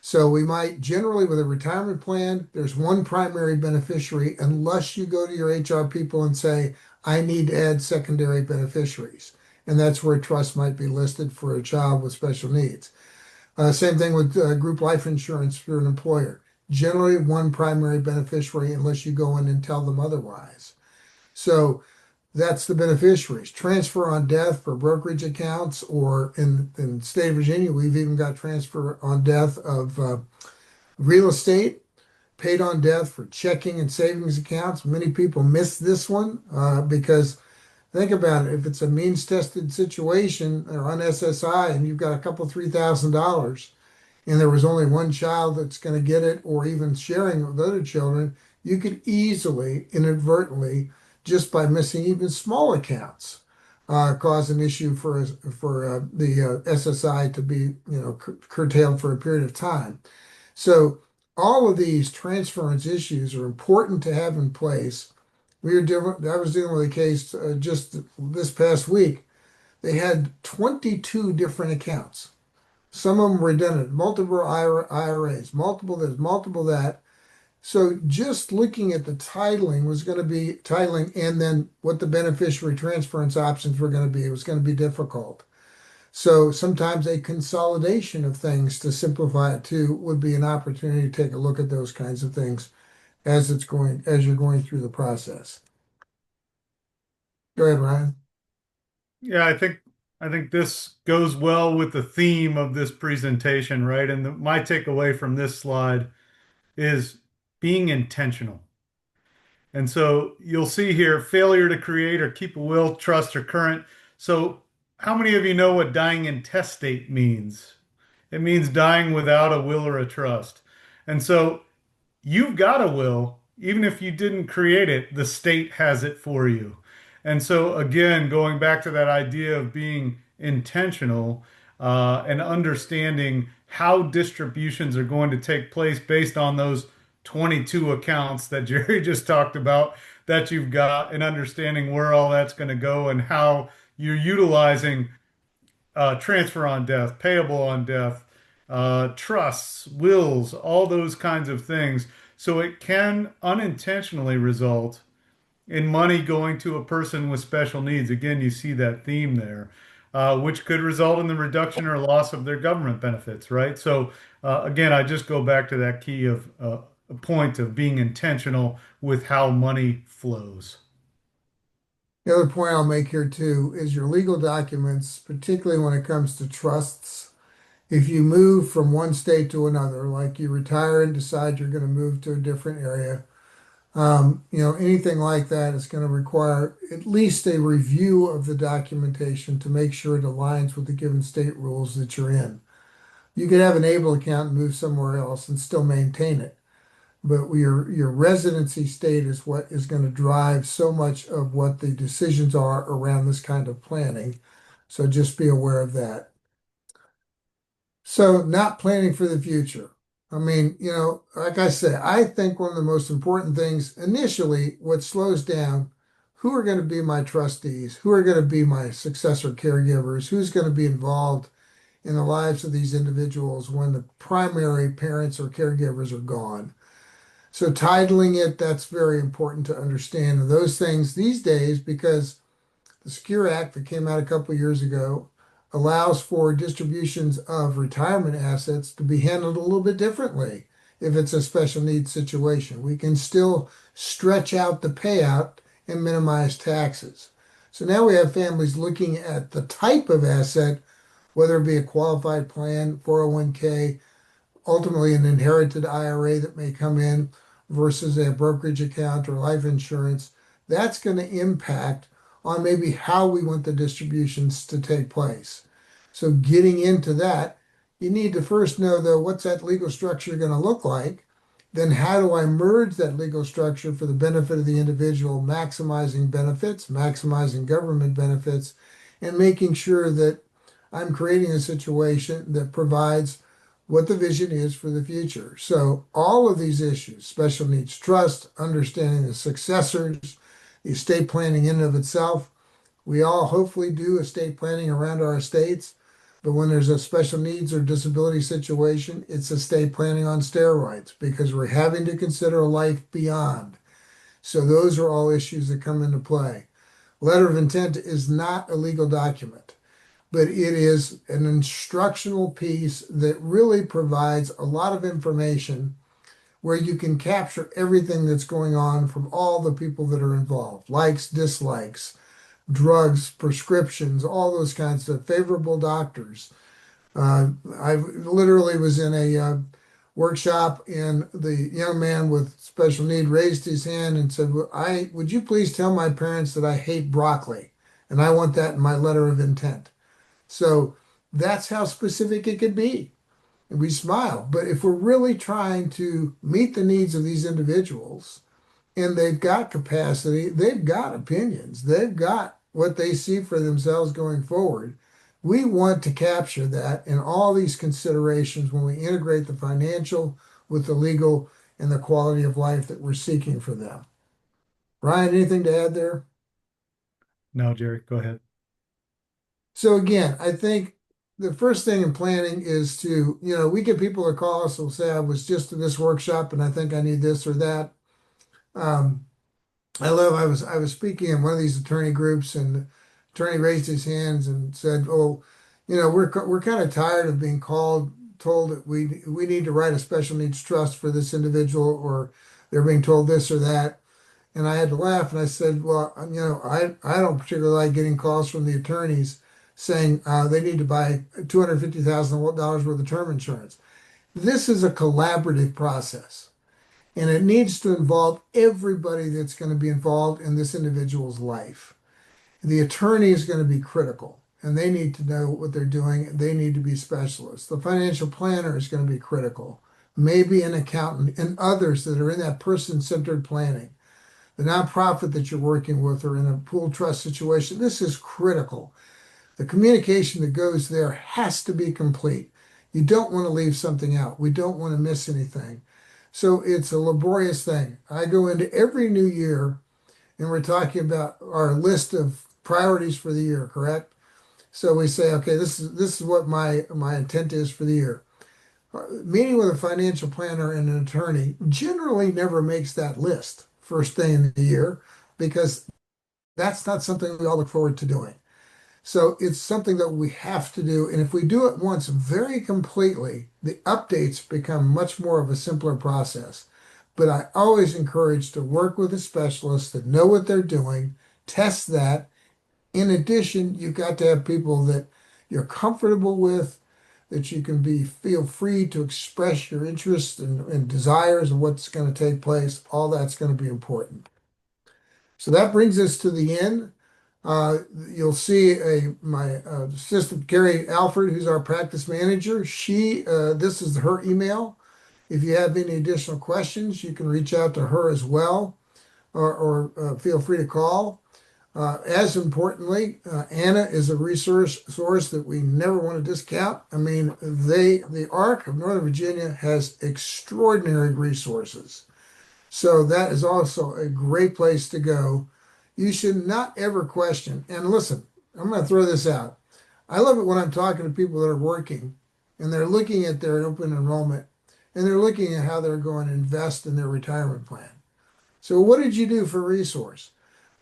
So we might generally with a retirement plan, there's one primary beneficiary unless you go to your HR people and say, I need to add secondary beneficiaries. And that's where trust might be listed for a child with special needs. Same thing with group life insurance for an employer. Generally, one primary beneficiary unless you go in and tell them otherwise. So that's the beneficiaries. Transfer on death for brokerage accounts, or in the state of Virginia, we've even got transfer on death of real estate, paid on death for checking and savings accounts. Many people miss this one because think about it. If it's a means tested situation or on SSI and you've got a couple $3,000 and there was only one child that's going to get it, or even sharing with other children, you could easily, inadvertently, just by missing even small accounts, cause an issue for the SSI to be, curtailed for a period of time. So all of these transference issues are important to have in place. I was dealing with a case just this past week. They had 22 different accounts. Some of them were redundant, multiple IRAs, multiple this, multiple that. So just looking at the titling was going to be titling, and then what the beneficiary transference options were going to be. It was going to be difficult. So sometimes a consolidation of things to simplify it too would be an opportunity to take a look at those kinds of things as you're going through the process. Go ahead, Ryan. Yeah, I think this goes well with the theme of this presentation, right? And my takeaway from this slide is being intentional. And so you'll see here failure to create or keep a will, trust, or current. So, how many of you know what dying intestate means? It means dying without a will or a trust. And so you've got a will, even if you didn't create it, the state has it for you. And so, again, going back to that idea of being intentional and understanding how distributions are going to take place based on those 22 accounts that Jerry just talked about that you've got, and understanding where all that's going to go and how you're utilizing transfer on death, payable on death, trusts, wills, all those kinds of things. So it can unintentionally result in money going to a person with special needs. Again, you see that theme there, which could result in the reduction or loss of their government benefits, right? So again, I just go back to that key of a point of being intentional with how money flows. The other point I'll make here too is your legal documents, particularly when it comes to trusts. If you move from one state to another, like you retire and decide you're going to move to a different area, anything like that is going to require at least a review of the documentation to make sure it aligns with the given state rules that you're in. You could have an able account and move somewhere else and still maintain it, but your residency state is what is going to drive so much of what the decisions are around this kind of planning. So just be aware of that. So not planning for the future. I mean, like I said, I think one of the most important things initially, what slows down, who are going to be my trustees? Who are going to be my successor caregivers? Who's going to be involved in the lives of these individuals when the primary parents or caregivers are gone? So titling it, that's very important to understand. And those things these days, because the Secure Act that came out a couple of years ago allows for distributions of retirement assets to be handled a little bit differently if it's a special needs situation. We can still stretch out the payout and minimize taxes. So now we have families looking at the type of asset, whether it be a qualified plan, 401k, ultimately an inherited IRA that may come in versus a brokerage account or life insurance. That's going to impact on maybe how we want the distributions to take place. So getting into that, you need to first know though, what's that legal structure going to look like? Then how do I merge that legal structure for the benefit of the individual, maximizing benefits, maximizing government benefits, and making sure that I'm creating a situation that provides what the vision is for the future. So all of these issues, special needs trust, understanding the successors, the estate planning in and of itself, we all hopefully do estate planning around our estates. But when there's a special needs or disability situation, it's estate planning on steroids because we're having to consider a life beyond. So those are all issues that come into play. Letter of intent is not a legal document, but it is an instructional piece that really provides a lot of information where you can capture everything that's going on from all the people that are involved, likes, dislikes, drugs, prescriptions, all those kinds of favorable doctors. I literally was in a workshop and the young man with special need raised his hand and said, would you please tell my parents that I hate broccoli and I want that in my letter of intent. So that's how specific it could be. And we smile. But if we're really trying to meet the needs of these individuals and they've got capacity, they've got opinions, they've got what they see for themselves going forward. We want to capture that in all these considerations when we integrate the financial with the legal and the quality of life that we're seeking for them. Ryan, anything to add there? No, Jerry, go ahead. So again, I think the first thing in planning is to, we get people that call us who'll say, I was just in this workshop and I think I need this or that. Um, I was speaking in one of these attorney groups and the attorney raised his hands and said, oh, we're kind of tired of being told that we need to write a special needs trust for this individual, or they're being told this or that. And I had to laugh and I said, well, I don't particularly like getting calls from the attorneys saying they need to buy $250,000 worth of term insurance. This is a collaborative process and it needs to involve everybody that's going to be involved in this individual's life. The attorney is going to be critical and they need to know what they're doing. They need to be specialists. The financial planner is going to be critical, maybe an accountant and others that are in that person-centered planning. The nonprofit that you're working with or in a pool trust situation, this is critical. The communication that goes there has to be complete. You don't want to leave something out. We don't want to miss anything. So it's a laborious thing. I go into every new year and we're talking about our list of priorities for the year, correct? So we say, okay, this is what my intent is for the year. Meeting with a financial planner and an attorney generally never makes that list first day in the year because that's not something we all look forward to doing. So it's something that we have to do. And if we do it once very completely, the updates become much more of a simpler process. But I always encourage to work with a specialist that know what they're doing, test that. In addition, you've got to have people that you're comfortable with, that you can feel free to express your interests and desires and what's going to take place. All that's going to be important. So that brings us to the end. You'll see my assistant, Carrie Alford, who's our practice manager. This is her email. If you have any additional questions, you can reach out to her as well, or feel free to call. As importantly, Anna is a resource source that we never want to discount. I mean, the ARC of Northern Virginia has extraordinary resources. So that is also a great place to go. You should not ever question. And listen, I'm going to throw this out. I love it when I'm talking to people that are working and they're looking at their open enrollment and they're looking at how they're going to invest in their retirement plan. So, what did you do for resource?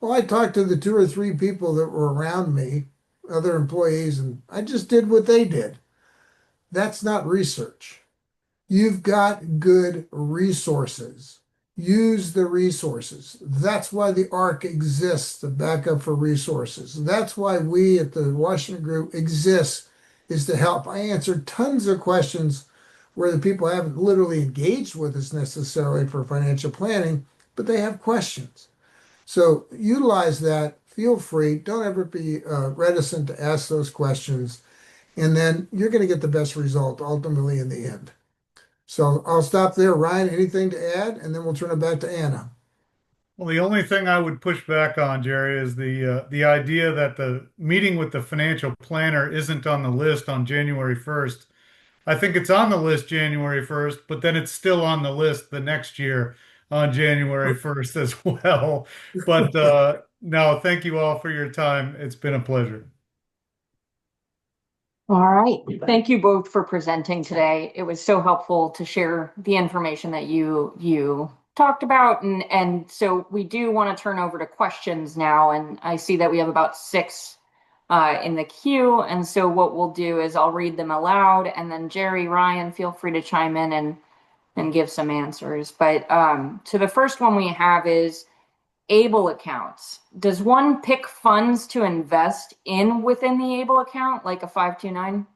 Well, I talked to the two or three people that were around me, other employees, and I just did what they did. That's not research. You've got good resources. Use the resources. That's why the ARC exists, the backup for resources. That's why we at the Washington Group exist, is to help. I answer tons of questions where the people haven't literally engaged with us necessarily for financial planning, but they have questions. So utilize that. Feel free. Don't ever be reticent to ask those questions. And then you're going to get the best result ultimately in the end. So I'll stop there. Ryan, anything to add? And then we'll turn it back to Anna. Well, the only thing I would push back on, Jerry, is the idea that the meeting with the financial planner isn't on the list on January 1st. I think it's on the list January 1st, but then it's still on the list the next year on January 1st as well. But no, thank you all for your time. It's been a pleasure. All right. Thank you both for presenting today. It was so helpful to share the information that you talked about. And so we do want to turn over to questions now. And I see that we have about six in the queue. And so what we'll do is I'll read them aloud, and then Jerry, Ryan, feel free to chime in and give some answers. But so the first one we have is ABLE accounts. Does one pick funds to invest in within the ABLE account, like a 529?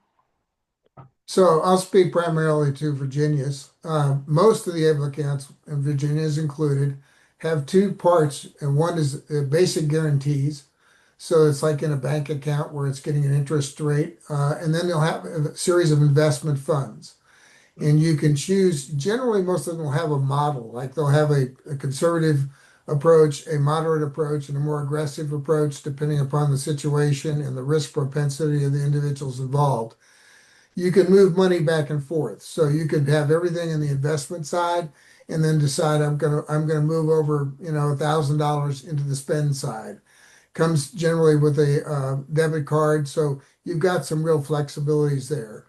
So I'll speak primarily to Virginia's. Most of the able accounts, and Virginia is included, have two parts, and one is basic guarantees. So it's like in a bank account where it's getting an interest rate, and then they'll have a series of investment funds. And you can choose, generally, most of them will have a model, like they'll have a conservative approach, a moderate approach, and a more aggressive approach, depending upon the situation and the risk propensity of the individuals involved. You can move money back and forth. So you could have everything in the investment side and then decide I'm gonna move over, $1,000 into the spend side. Comes generally with a debit card. So you've got some real flexibilities there.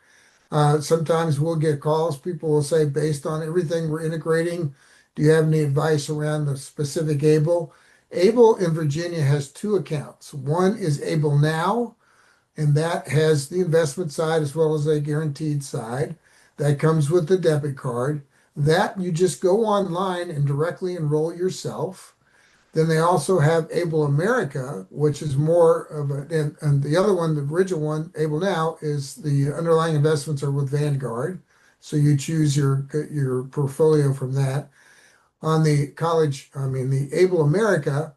Sometimes we'll get calls. People will say, based on everything we're integrating, do you have any advice around the specific ABLE? ABLE in Virginia has two accounts. One is ABLE Now, and that has the investment side as well as a guaranteed side. That comes with the debit card. That you just go online and directly enroll yourself. Then they also have Able America, which is more of and the other one, the original one, Able Now, is the underlying investments are with Vanguard. So you choose your portfolio from that. On the the Able America,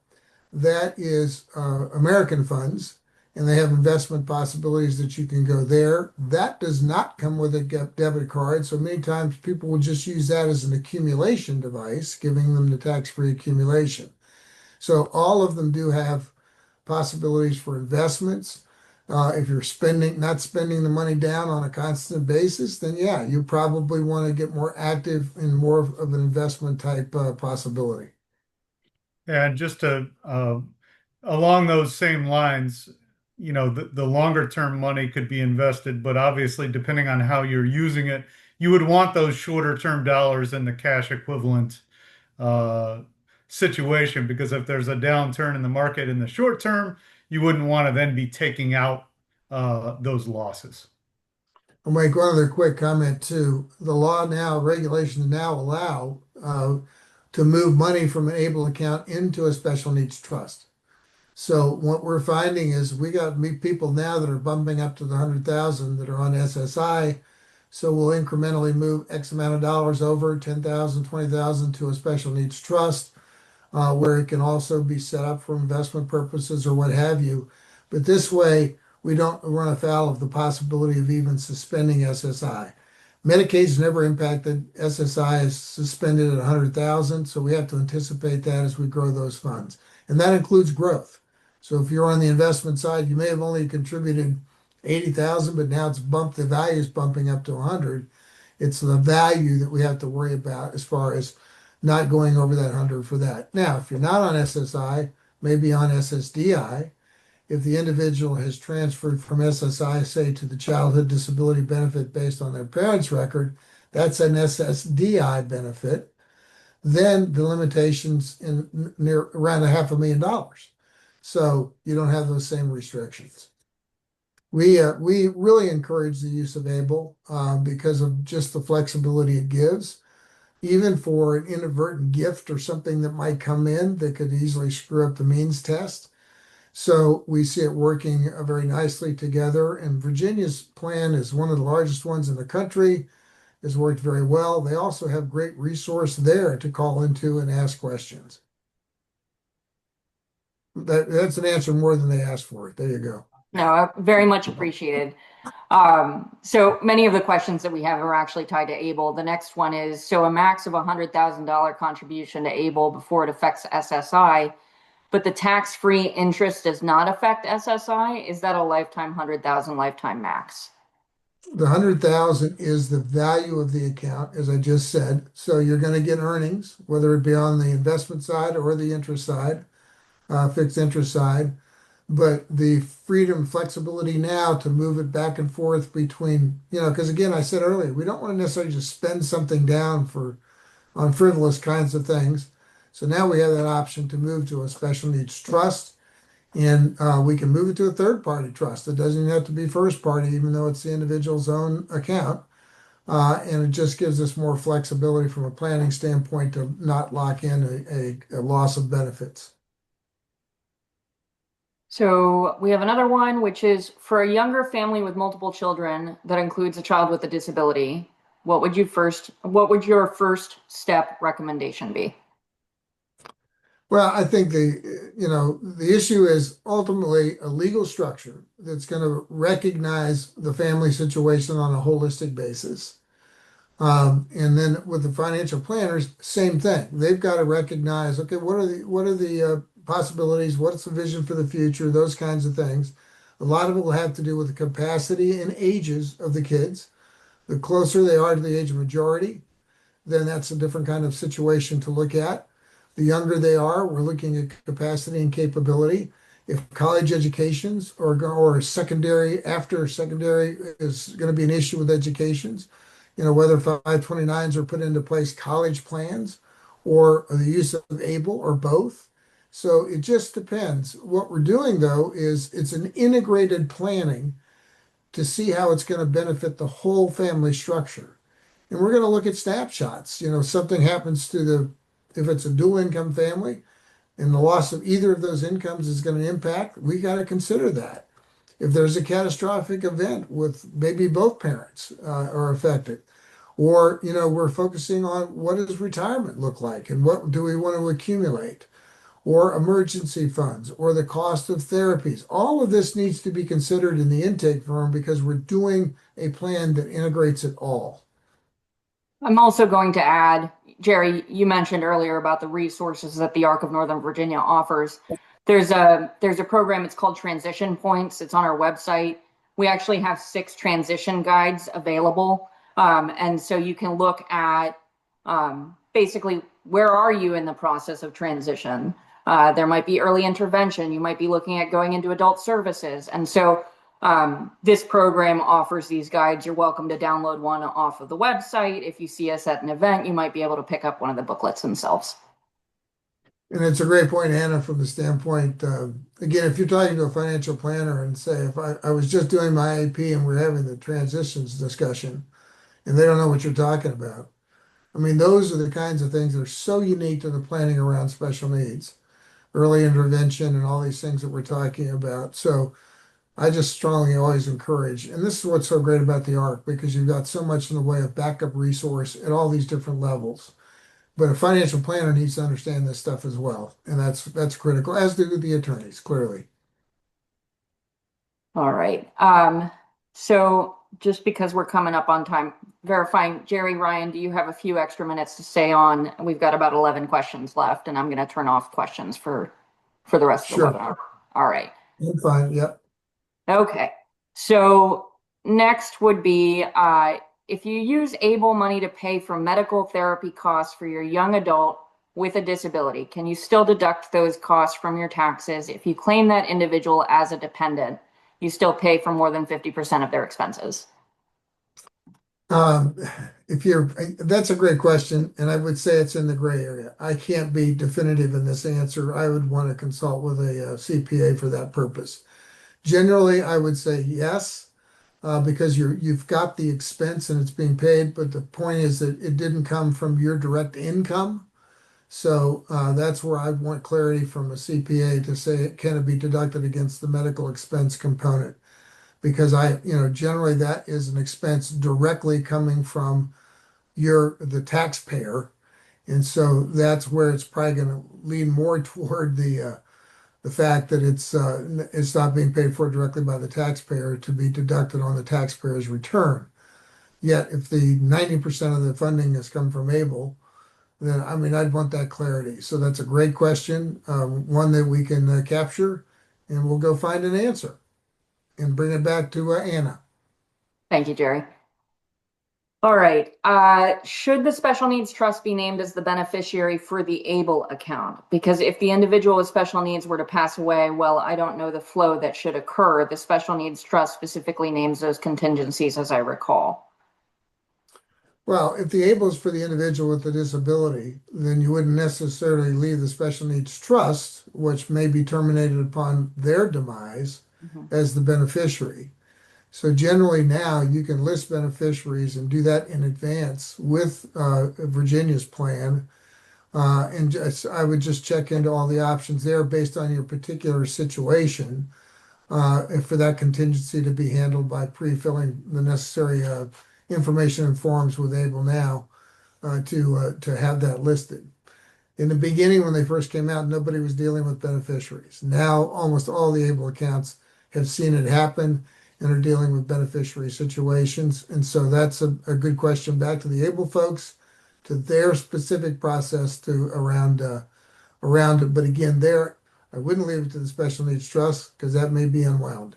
that is American funds, and they have investment possibilities that you can go there. That does not come with a debit card, so many times people will just use that as an accumulation device, giving them the tax-free accumulation. So all of them do have possibilities for investments. If you're not spending the money down on a constant basis, then yeah, you probably want to get more active in more of an investment type possibility. And just to along those same lines, the longer term money could be invested, but obviously, depending on how you're using it, you would want those shorter term dollars in the cash equivalent uh, situation, because if there's a downturn in the market in the short term, you wouldn't want to then be taking out those losses. I'll make one other quick comment too. The law now, regulations now allow to move money from an able account into a special needs trust. So what we're finding is we got people now that are bumping up to the 100,000 that are on SSI. So we'll incrementally move X amount of dollars over 10,000, 20,000 to a special needs trust, where it can also be set up for investment purposes or what have you. But this way, we don't run afoul of the possibility of even suspending SSI. Medicaid's never impacted. SSI is suspended at 100,000, so we have to anticipate that as we grow those funds. And that includes growth. So if you're on the investment side, you may have only contributed 80,000, but now it's bumped, the value is bumping up to 100. It's the value that we have to worry about as far as not going over that 100 for that. Now, if you're not on SSI, maybe on SSDI, if the individual has transferred from SSI, say, to the childhood disability benefit based on their parents' record, that's an SSDI benefit. Then the limitations in near around $500,000. So you don't have those same restrictions. We really encourage the use of ABLE because of just the flexibility it gives, even for an inadvertent gift or something that might come in that could easily screw up the means test. So we see it working very nicely together. And Virginia's plan is one of the largest ones in the country, has worked very well. They also have great resource there to call into and ask questions. That's an answer more than they asked for. There you go. No, very much appreciated. So many of the questions that we have are actually tied to ABLE. The next one is, so a max of $100,000 contribution to ABLE before it affects SSI, but the tax-free interest does not affect SSI. Is that a lifetime 100,000 lifetime max? The 100,000 is the value of the account, as I just said. So you're going to get earnings, whether it be on the investment side or the interest side, fixed interest side. But the freedom, flexibility now to move it back and forth between, because again, I said earlier, we don't want to necessarily just spend something down on frivolous kinds of things. So now we have that option to move to a special needs trust, and we can move it to a third party trust. It doesn't even have to be first party, even though it's the individual's own account. And it just gives us more flexibility from a planning standpoint to not lock in a loss of benefits. So we have another one, which is for a younger family with multiple children that includes a child with a disability, what would your first step recommendation be? Well, I think the issue is ultimately a legal structure that's going to recognize the family situation on a holistic basis. And then with the financial planners, same thing. They've got to recognize, okay, what are the possibilities? What's the vision for the future? Those kinds of things. A lot of it will have to do with the capacity and ages of the kids. The closer they are to the age of majority, then that's a different kind of situation to look at. The younger they are, we're looking at capacity and capability. If college educations or secondary, after secondary is going to be an issue with educations, whether 529s are put into place college plans or the use of ABLE or both. So it just depends. What we're doing though is it's an integrated planning to see how it's going to benefit the whole family structure. And we're going to look at snapshots. Something happens if it's a dual income family and the loss of either of those incomes is going to impact, we got to consider that. If there's a catastrophic event with maybe both parents are affected, or we're focusing on what does retirement look like and what do we want to accumulate, or emergency funds, or the cost of therapies. All of this needs to be considered in the intake form because we're doing a plan that integrates it all. I'm also going to add, Jerry, you mentioned earlier about the resources that the Arc of Northern Virginia offers. There's a program, it's called Transition Points. It's on our website. We actually have 6 transition guides available. And so you can look at basically where are you in the process of transition. There might be early intervention. You might be looking at going into adult services. And so this program offers these guides. You're welcome to download one off of the website. If you see us at an event, you might be able to pick up one of the booklets themselves. And it's a great point, Anna, from the standpoint, again, if you're talking to a financial planner and say, if I was just doing my AP and we're having the transitions discussion and they don't know what you're talking about. I mean, those are the kinds of things that are so unique to the planning around special needs, early intervention and all these things that we're talking about. So I just strongly always encourage, and this is what's so great about the ARC, because you've got so much in the way of backup resource at all these different levels. But a financial planner needs to understand this stuff as well, and that's critical, as do the attorneys, clearly. All right. So just because we're coming up on time, verifying, Jerry, Ryan, do you have a few extra minutes to stay on? We've got about 11 questions left, and I'm going to turn off questions for the rest of the Sure. webinar. All right. I'm fine. Yep. Okay. So next would be if you use ABLE money to pay for medical therapy costs for your young adult with a disability, can you still deduct those costs from your taxes? If you claim that individual as a dependent, you still pay for more than 50% of their expenses. Um, if you're, that's a great question, and I would say it's in the gray area. I can't be definitive in this answer. I would want to consult with a CPA for that purpose. Generally, I would say yes, because you've got the expense and it's being paid, but the point is that it didn't come from your direct income. So that's where I want clarity from a CPA to say, can it be deducted against the medical expense component? Because generally that is an expense directly coming from the taxpayer. And so that's where it's probably going to lean more toward the fact that it's not being paid for directly by the taxpayer to be deducted on the taxpayer's return. Yet if the 90% of the funding has come from ABLE, then I mean I'd want that clarity. So that's a great question, one that we can capture, and we'll go find an answer and bring it back to Anna. Thank you, Jerry. All right. Should the special needs trust be named as the beneficiary for the ABLE account? Because if the individual with special needs were to pass away, well, I don't know the flow that should occur. The special needs trust specifically names those contingencies, as I recall. Well, if the ABLE is for the individual with the disability, then you wouldn't necessarily leave the special needs trust, which may be terminated upon their demise, Mhm. as the beneficiary. So generally now you can list beneficiaries and do that in advance with Virginia's plan. I would just check into all the options there based on your particular situation, and for that contingency to be handled by pre-filling the necessary information and forms with Able now to have that listed. In the beginning, when they first came out, nobody was dealing with beneficiaries. Now, almost all the Able accounts have seen it happen and are dealing with beneficiary situations. And so that's a good question back to the Able folks, to their specific process around it. But again, there, I wouldn't leave it to the special needs trust because that may be unwound.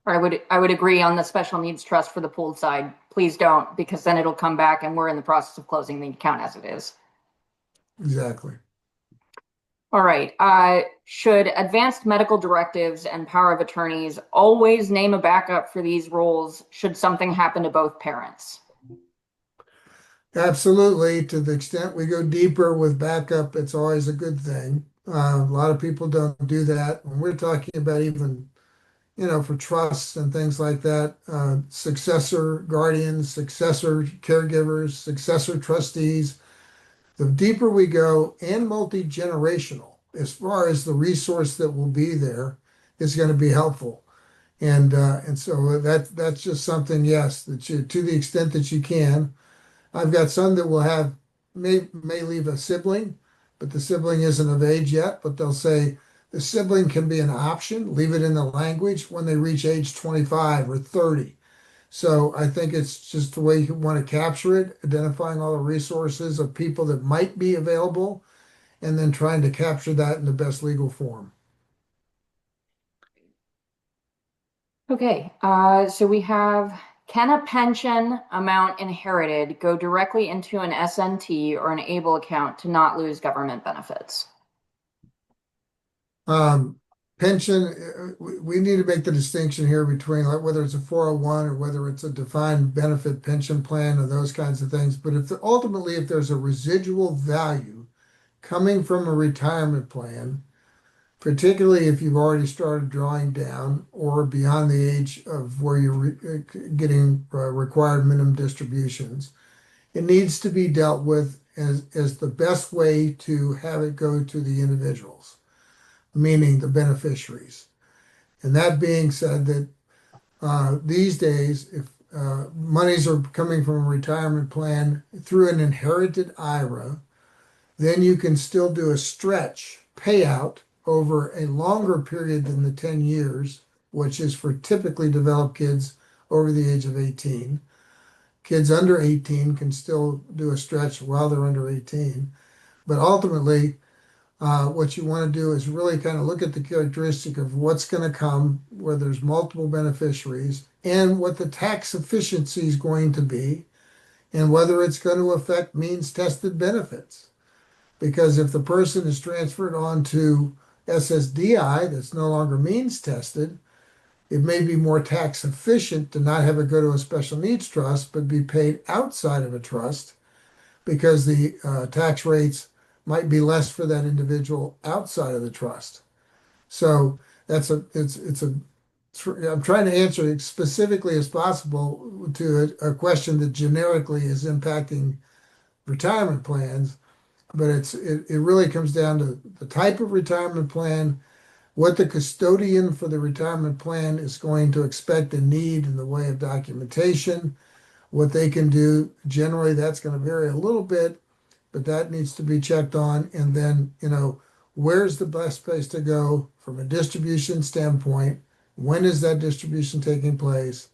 I would agree on the special needs trust for the pooled side. Please don't, because then it'll come back and we're in the process of closing the account as it is. Exactly. All right. Should advanced medical directives and power of attorneys always name a backup for these roles should something happen to both parents? Absolutely. To the extent we go deeper with backup, it's always a good thing. A lot of people don't do that. When we're talking about even, for trusts and things like that, successor guardians, successor caregivers, successor trustees, the deeper we go and multi-generational, as far as the resource that will be there is going to be helpful. And so that's just something, yes, that you, to the extent that you can. I've got some that will have may leave a sibling, but the sibling isn't of age yet, but they'll say the sibling can be an option, leave it in the language when they reach age 25 or 30. So I think it's just the way you want to capture it, identifying all the resources of people that might be available, and then trying to capture that in the best legal form. Okay. So we have, can a pension amount inherited go directly into an SNT or an ABLE account to not lose government benefits? Um, Pension, we need to make the distinction here between like whether it's a 401 or whether it's a defined benefit pension plan or those kinds of things. But if ultimately, if there's a residual value coming from a retirement plan, particularly if you've already started drawing down or beyond the age of where you're getting required minimum distributions, it needs to be dealt with as the best way to have it go to the individuals, meaning the beneficiaries. And that being said, that these days, if monies are coming from a retirement plan through an inherited IRA, then you can still do a stretch payout over a longer period than the 10 years, which is for typically developed kids over the age of 18. Kids under 18 can still do a stretch while they're under 18. But ultimately, What you want to do is really kind of look at the characteristic of what's going to come, where there's multiple beneficiaries, and what the tax efficiency is going to be, and whether it's going to affect means tested benefits. Because if the person is transferred on to SSDI that's no longer means tested, it may be more tax efficient to not have it go to a special needs trust, but be paid outside of a trust because the tax rates might be less for that individual outside of the trust. So I'm trying to answer it specifically as possible to a question that generically is impacting retirement plans, but it really comes down to the type of retirement plan, what the custodian for the retirement plan is going to expect and need in the way of documentation, what they can do. Generally, that's going to vary a little bit, but that needs to be checked on. And then, where's the best place to go from a distribution standpoint? When is that distribution taking place?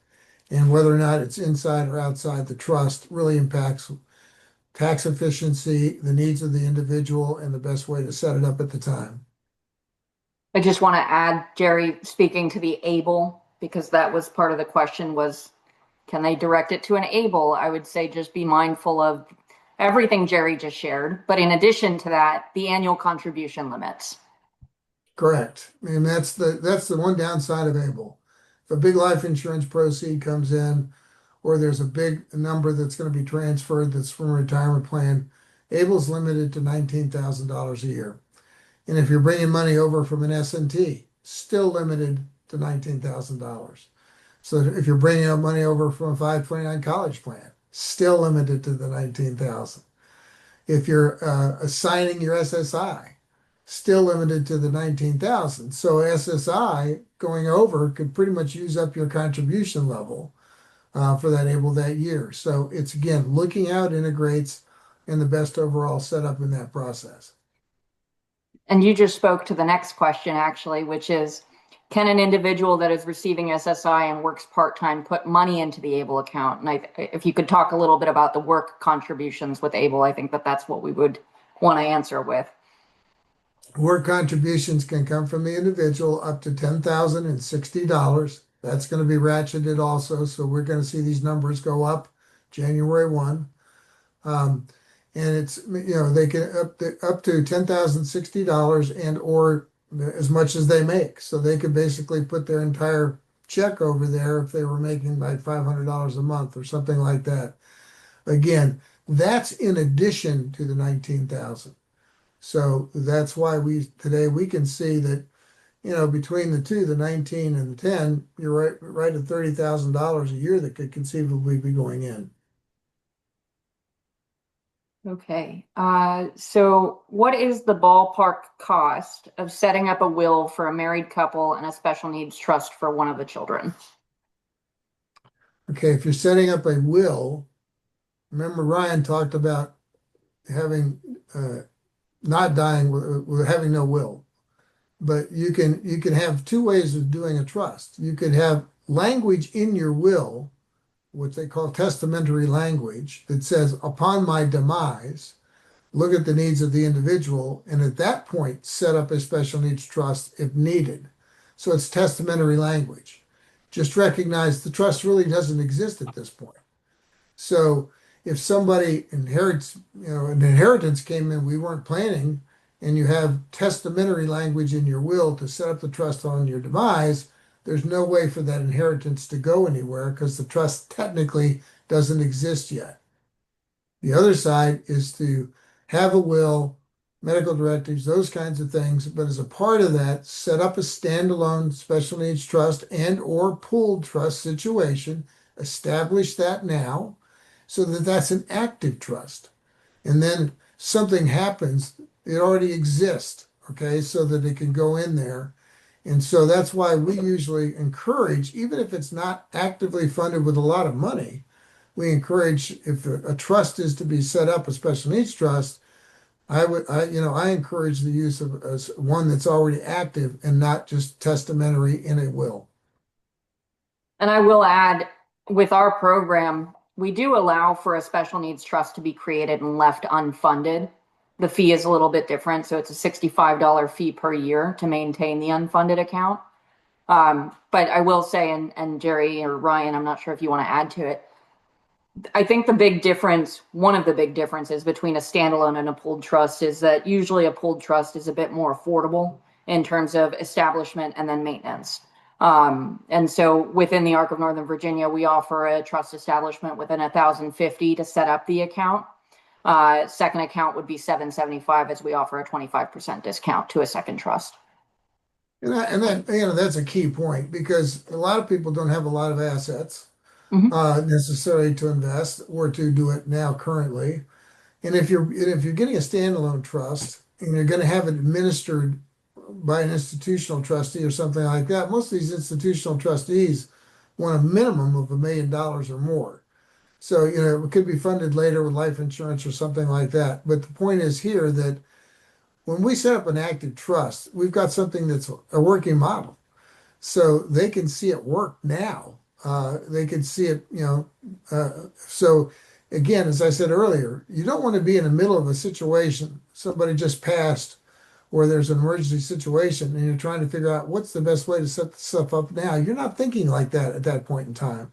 And whether or not it's inside or outside the trust really impacts tax efficiency, the needs of the individual, and the best way to set it up at the time. I just want to add, Jerry, speaking to the ABLE, because that was part of the question was, can they direct it to an ABLE? I would say just be mindful of everything Jerry just shared. But in addition to that, the annual contribution limits. Correct. And that's the one downside of ABLE. If a big life insurance proceed comes in, or there's a big number that's going to be transferred that's from a retirement plan, ABLE's limited to $19,000 a year. And if you're bringing money over from an S&T, still limited to $19,000. So if you're bringing up money over from a 529 college plan, still limited to the 19,000. If you're assigning your SSI, still limited to the 19,000. So SSI going over could pretty much use up your contribution level for that ABLE that year. So it's again looking out integrates and the best overall setup in that process. And you just spoke to the next question, actually, which is, can an individual that is receiving SSI and works part-time put money into the ABLE account? And if you could talk a little bit about the work contributions with ABLE, I think that's what we would want to answer with. Work contributions can come from the individual up to $10,060. That's going to be ratcheted also. So we're going to see these numbers go up January 1. And it's, they can up to $10,060 and or as much as they make. So they could basically put their entire check over there if they were making like $500 a month or something like that. Again, that's in addition to the 19,000. So that's why today we can see that, between the two, the 19 and the 10, you're right at $30,000 a year that could conceivably be going in. Okay. So what is the ballpark cost of setting up a will for a married couple and a special needs trust for one of the children? Okay, if you're setting up a will, remember Ryan talked about having not dying with having no will. But you can have two ways of doing a trust. You could have language in your will, what they call testamentary language, that says, upon my demise, look at the needs of the individual, and at that point, set up a special needs trust if needed. So it's testamentary language. Just recognize the trust really doesn't exist at this point. So if somebody inherits, an inheritance came in, we weren't planning, and you have testamentary language in your will to set up the trust on your demise, there's no way for that inheritance to go anywhere because the trust technically doesn't exist yet. The other side is to have a will, medical directives, those kinds of things, but as a part of that, set up a standalone special needs trust and or pooled trust situation, establish that now so that that's an active trust. And then something happens, it already exists, okay, so that it can go in there. And so that's why we usually encourage, even if it's not actively funded with a lot of money, we encourage if a trust is to be set up, a special needs trust, I encourage the use of one that's already active and not just testamentary in a will. And I will add, with our program, we do allow for a special needs trust to be created and left unfunded. The fee is a little bit different. So it's a $65 fee per year to maintain the unfunded account. But I will say, and Jerry or Ryan, I'm not sure if you want to add to it. I think the big difference, one of the big differences between a standalone and a pooled trust is that usually a pooled trust is a bit more affordable in terms of establishment and then maintenance. And so within the Arc of Northern Virginia, we offer a trust establishment within 1,050 to set up the account. Second account would be 775 as we offer a 25% discount to a second trust. And that, that's a key point because a lot of people don't have a lot of assets Mhm. necessarily to invest or to do it now currently. And if you're getting a standalone trust and you're going to have it administered by an institutional trustee or something like that, most of these institutional trustees want a minimum of $1 million or more. So, it could be funded later with life insurance or something like that. But the point is here that when we set up an active trust, we've got something that's a working model. So they can see it work now. They can see it, so again, as I said earlier, you don't want to be in the middle of a situation. Somebody just passed, or there's an emergency situation, and you're trying to figure out what's the best way to set the stuff up now. You're not thinking like that at that point in time.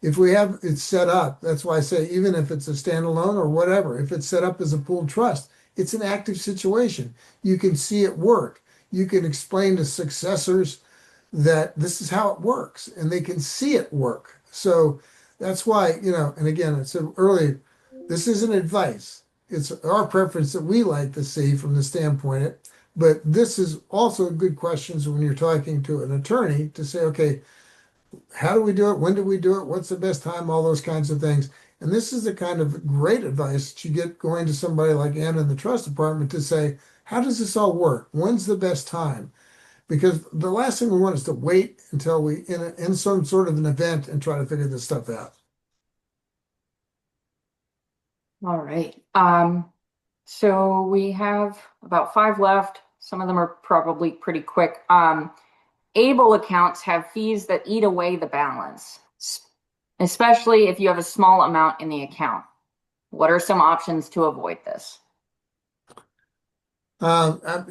If we have it set up, that's why I say even if it's a standalone or whatever, if it's set up as a pooled trust, it's an active situation. You can see it work. You can explain to successors that this is how it works and they can see it work. So that's why, and again, I said earlier, this isn't advice. It's our preference that we like to see from the standpoint, but this is also good questions when you're talking to an attorney to say, okay, how do we do it? When do we do it? What's the best time? All those kinds of things. And this is the kind of great advice that you get going to somebody like Anna in the trust department to say, how does this all work? When's the best time? Because the last thing we want is to wait until we in some sort of an event and try to figure this stuff out. All right. So we have about 5 left. Some of them are probably pretty quick. Able accounts have fees that eat away the balance, especially if you have a small amount in the account. What are some options to avoid this?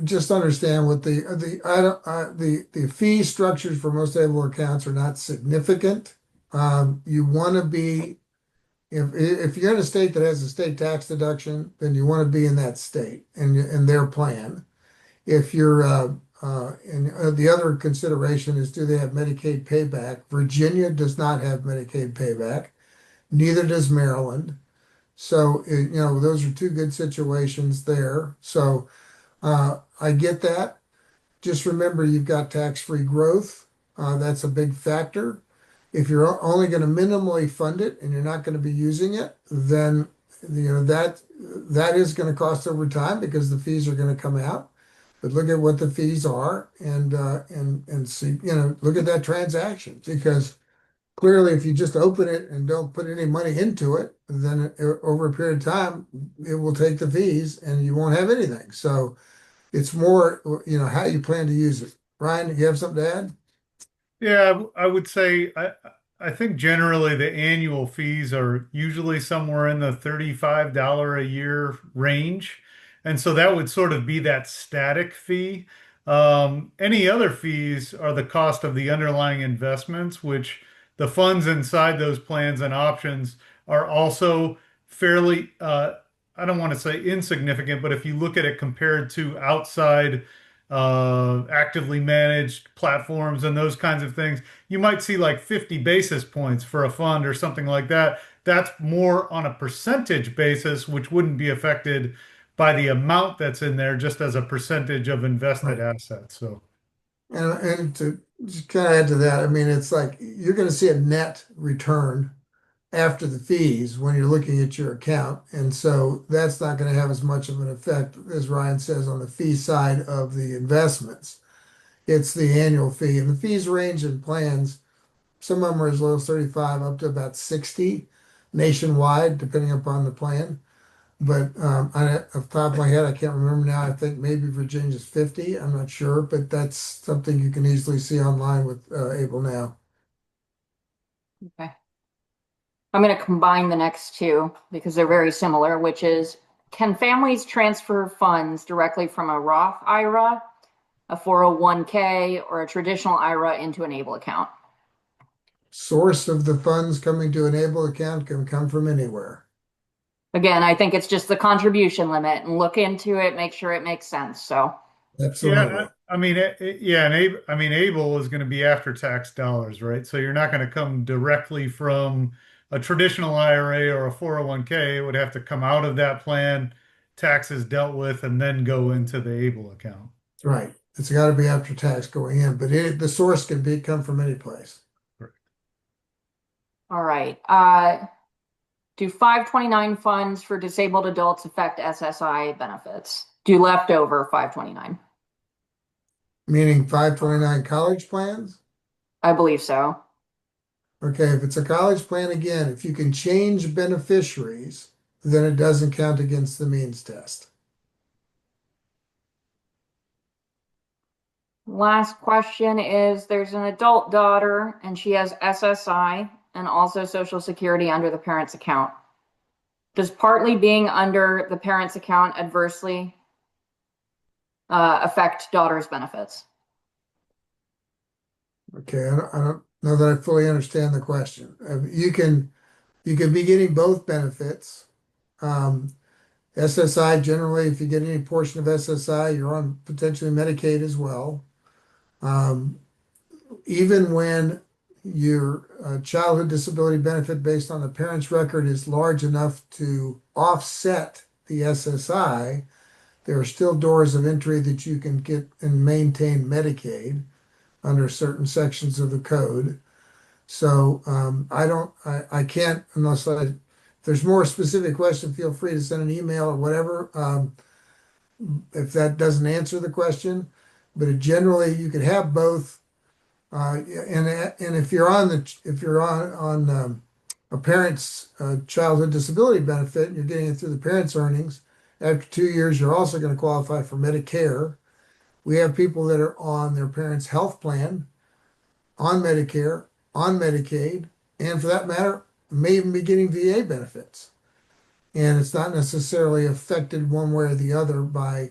Just understand what the fee structures for most able accounts are not significant. You want to be if you're in a state that has a state tax deduction, then you want to be in that state and in their plan. If you're and the other consideration is do they have Medicaid payback? Virginia does not have Medicaid payback. Neither does Maryland. So those are two good situations there. So I get that. Just remember you've got tax-free growth. That's a big factor. If you're only going to minimally fund it and you're not going to be using it, then that is going to cost over time because the fees are going to come out. But look at what the fees are and see, look at that transaction because clearly if you just open it and don't put any money into it, then over a period of time, it will take the fees and you won't have anything. So it's more, how you plan to use it. Ryan, you have something to add? Yeah, I would say I think generally the annual fees are usually somewhere in the $35 a year range. And so that would sort of be that static fee. Any other fees are the cost of the underlying investments, which the funds inside those plans and options are also fairly, I don't want to say insignificant, but if you look at it compared to outside actively managed platforms and those kinds of things, you might see like 50 basis points for a fund or something like that. That's more on a percentage basis, which wouldn't be affected by the amount that's in there just as a percentage of invested Right. assets. So, And to just kind of add to that, I mean, it's like you're going to see a net return after the fees when you're looking at your account. And so that's not going to have as much of an effect, as Ryan says, on the fee side of the investments. It's the annual fee. And the fees range in plans. Some of them are as low as 35 up to about 60 nationwide, depending upon the plan. But off the top of my head, I can't remember now. I think maybe Virginia's 50. I'm not sure, but that's something you can easily see online with Able Now. Okay. I'm going to combine the next two because they're very similar, which is Can families transfer funds directly from a Roth IRA, a 401k, or a traditional IRA into an ABLE account? Source of the funds coming to an ABLE account can come from anywhere. Again, I think it's just the contribution limit and look into it, make sure it makes sense. So, Absolutely. I mean, yeah, and I mean, able is going to be after tax dollars, right? So you're not going to come directly from a traditional IRA or a 401k. It would have to come out of that plan, taxes dealt with, and then go into the able account. Right. It's got to be after tax going in, but the source can come from any place. all right. Do 529 funds for disabled adults affect SSI benefits? Do leftover 529? Meaning 529 college plans? I believe so. Okay, if it's a college plan, again, if you can change beneficiaries, then it doesn't count against the means test. Last question is there's an adult daughter and she has SSI and also Social Security under the parent's account. Does partly being under the parent's account adversely affect daughter's benefits? Okay, I don't know that I fully understand the question. You can be getting both benefits. Um, SSI, generally, if you get any portion of SSI, you're on potentially Medicaid as well. Um, Even when your childhood disability benefit based on the parent's record is large enough to offset the SSI, there are still doors of entry that you can get and maintain Medicaid under certain sections of the code. So I can't if there's more specific question, feel free to send an email or whatever. If that doesn't answer the question, but generally you could have both. And if you're on a parent's childhood disability benefit, and you're getting it through the parent's earnings. After 2 years, you're also going to qualify for Medicare. We have people that are on their parents' health plan, on Medicare, on Medicaid, and for that matter, may even be getting VA benefits. And it's not necessarily affected one way or the other by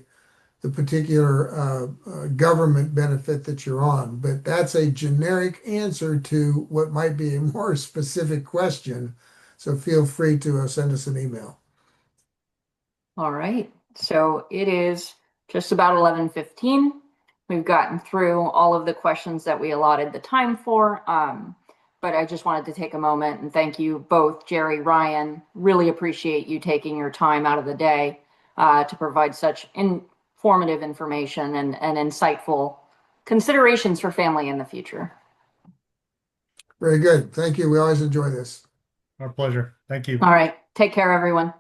the particular government benefit that you're on. But that's a generic answer to what might be a more specific question. So feel free to send us an email. All right. So it is just about 11:15. We've gotten through all of the questions that we allotted the time for. But I just wanted to take a moment and thank you both, Jerry, Ryan. Really appreciate you taking your time out of the day to provide such informative information and insightful considerations for family in the future. Very good. Thank you. We always enjoy this. Our pleasure. Thank you. All right. Take care, everyone.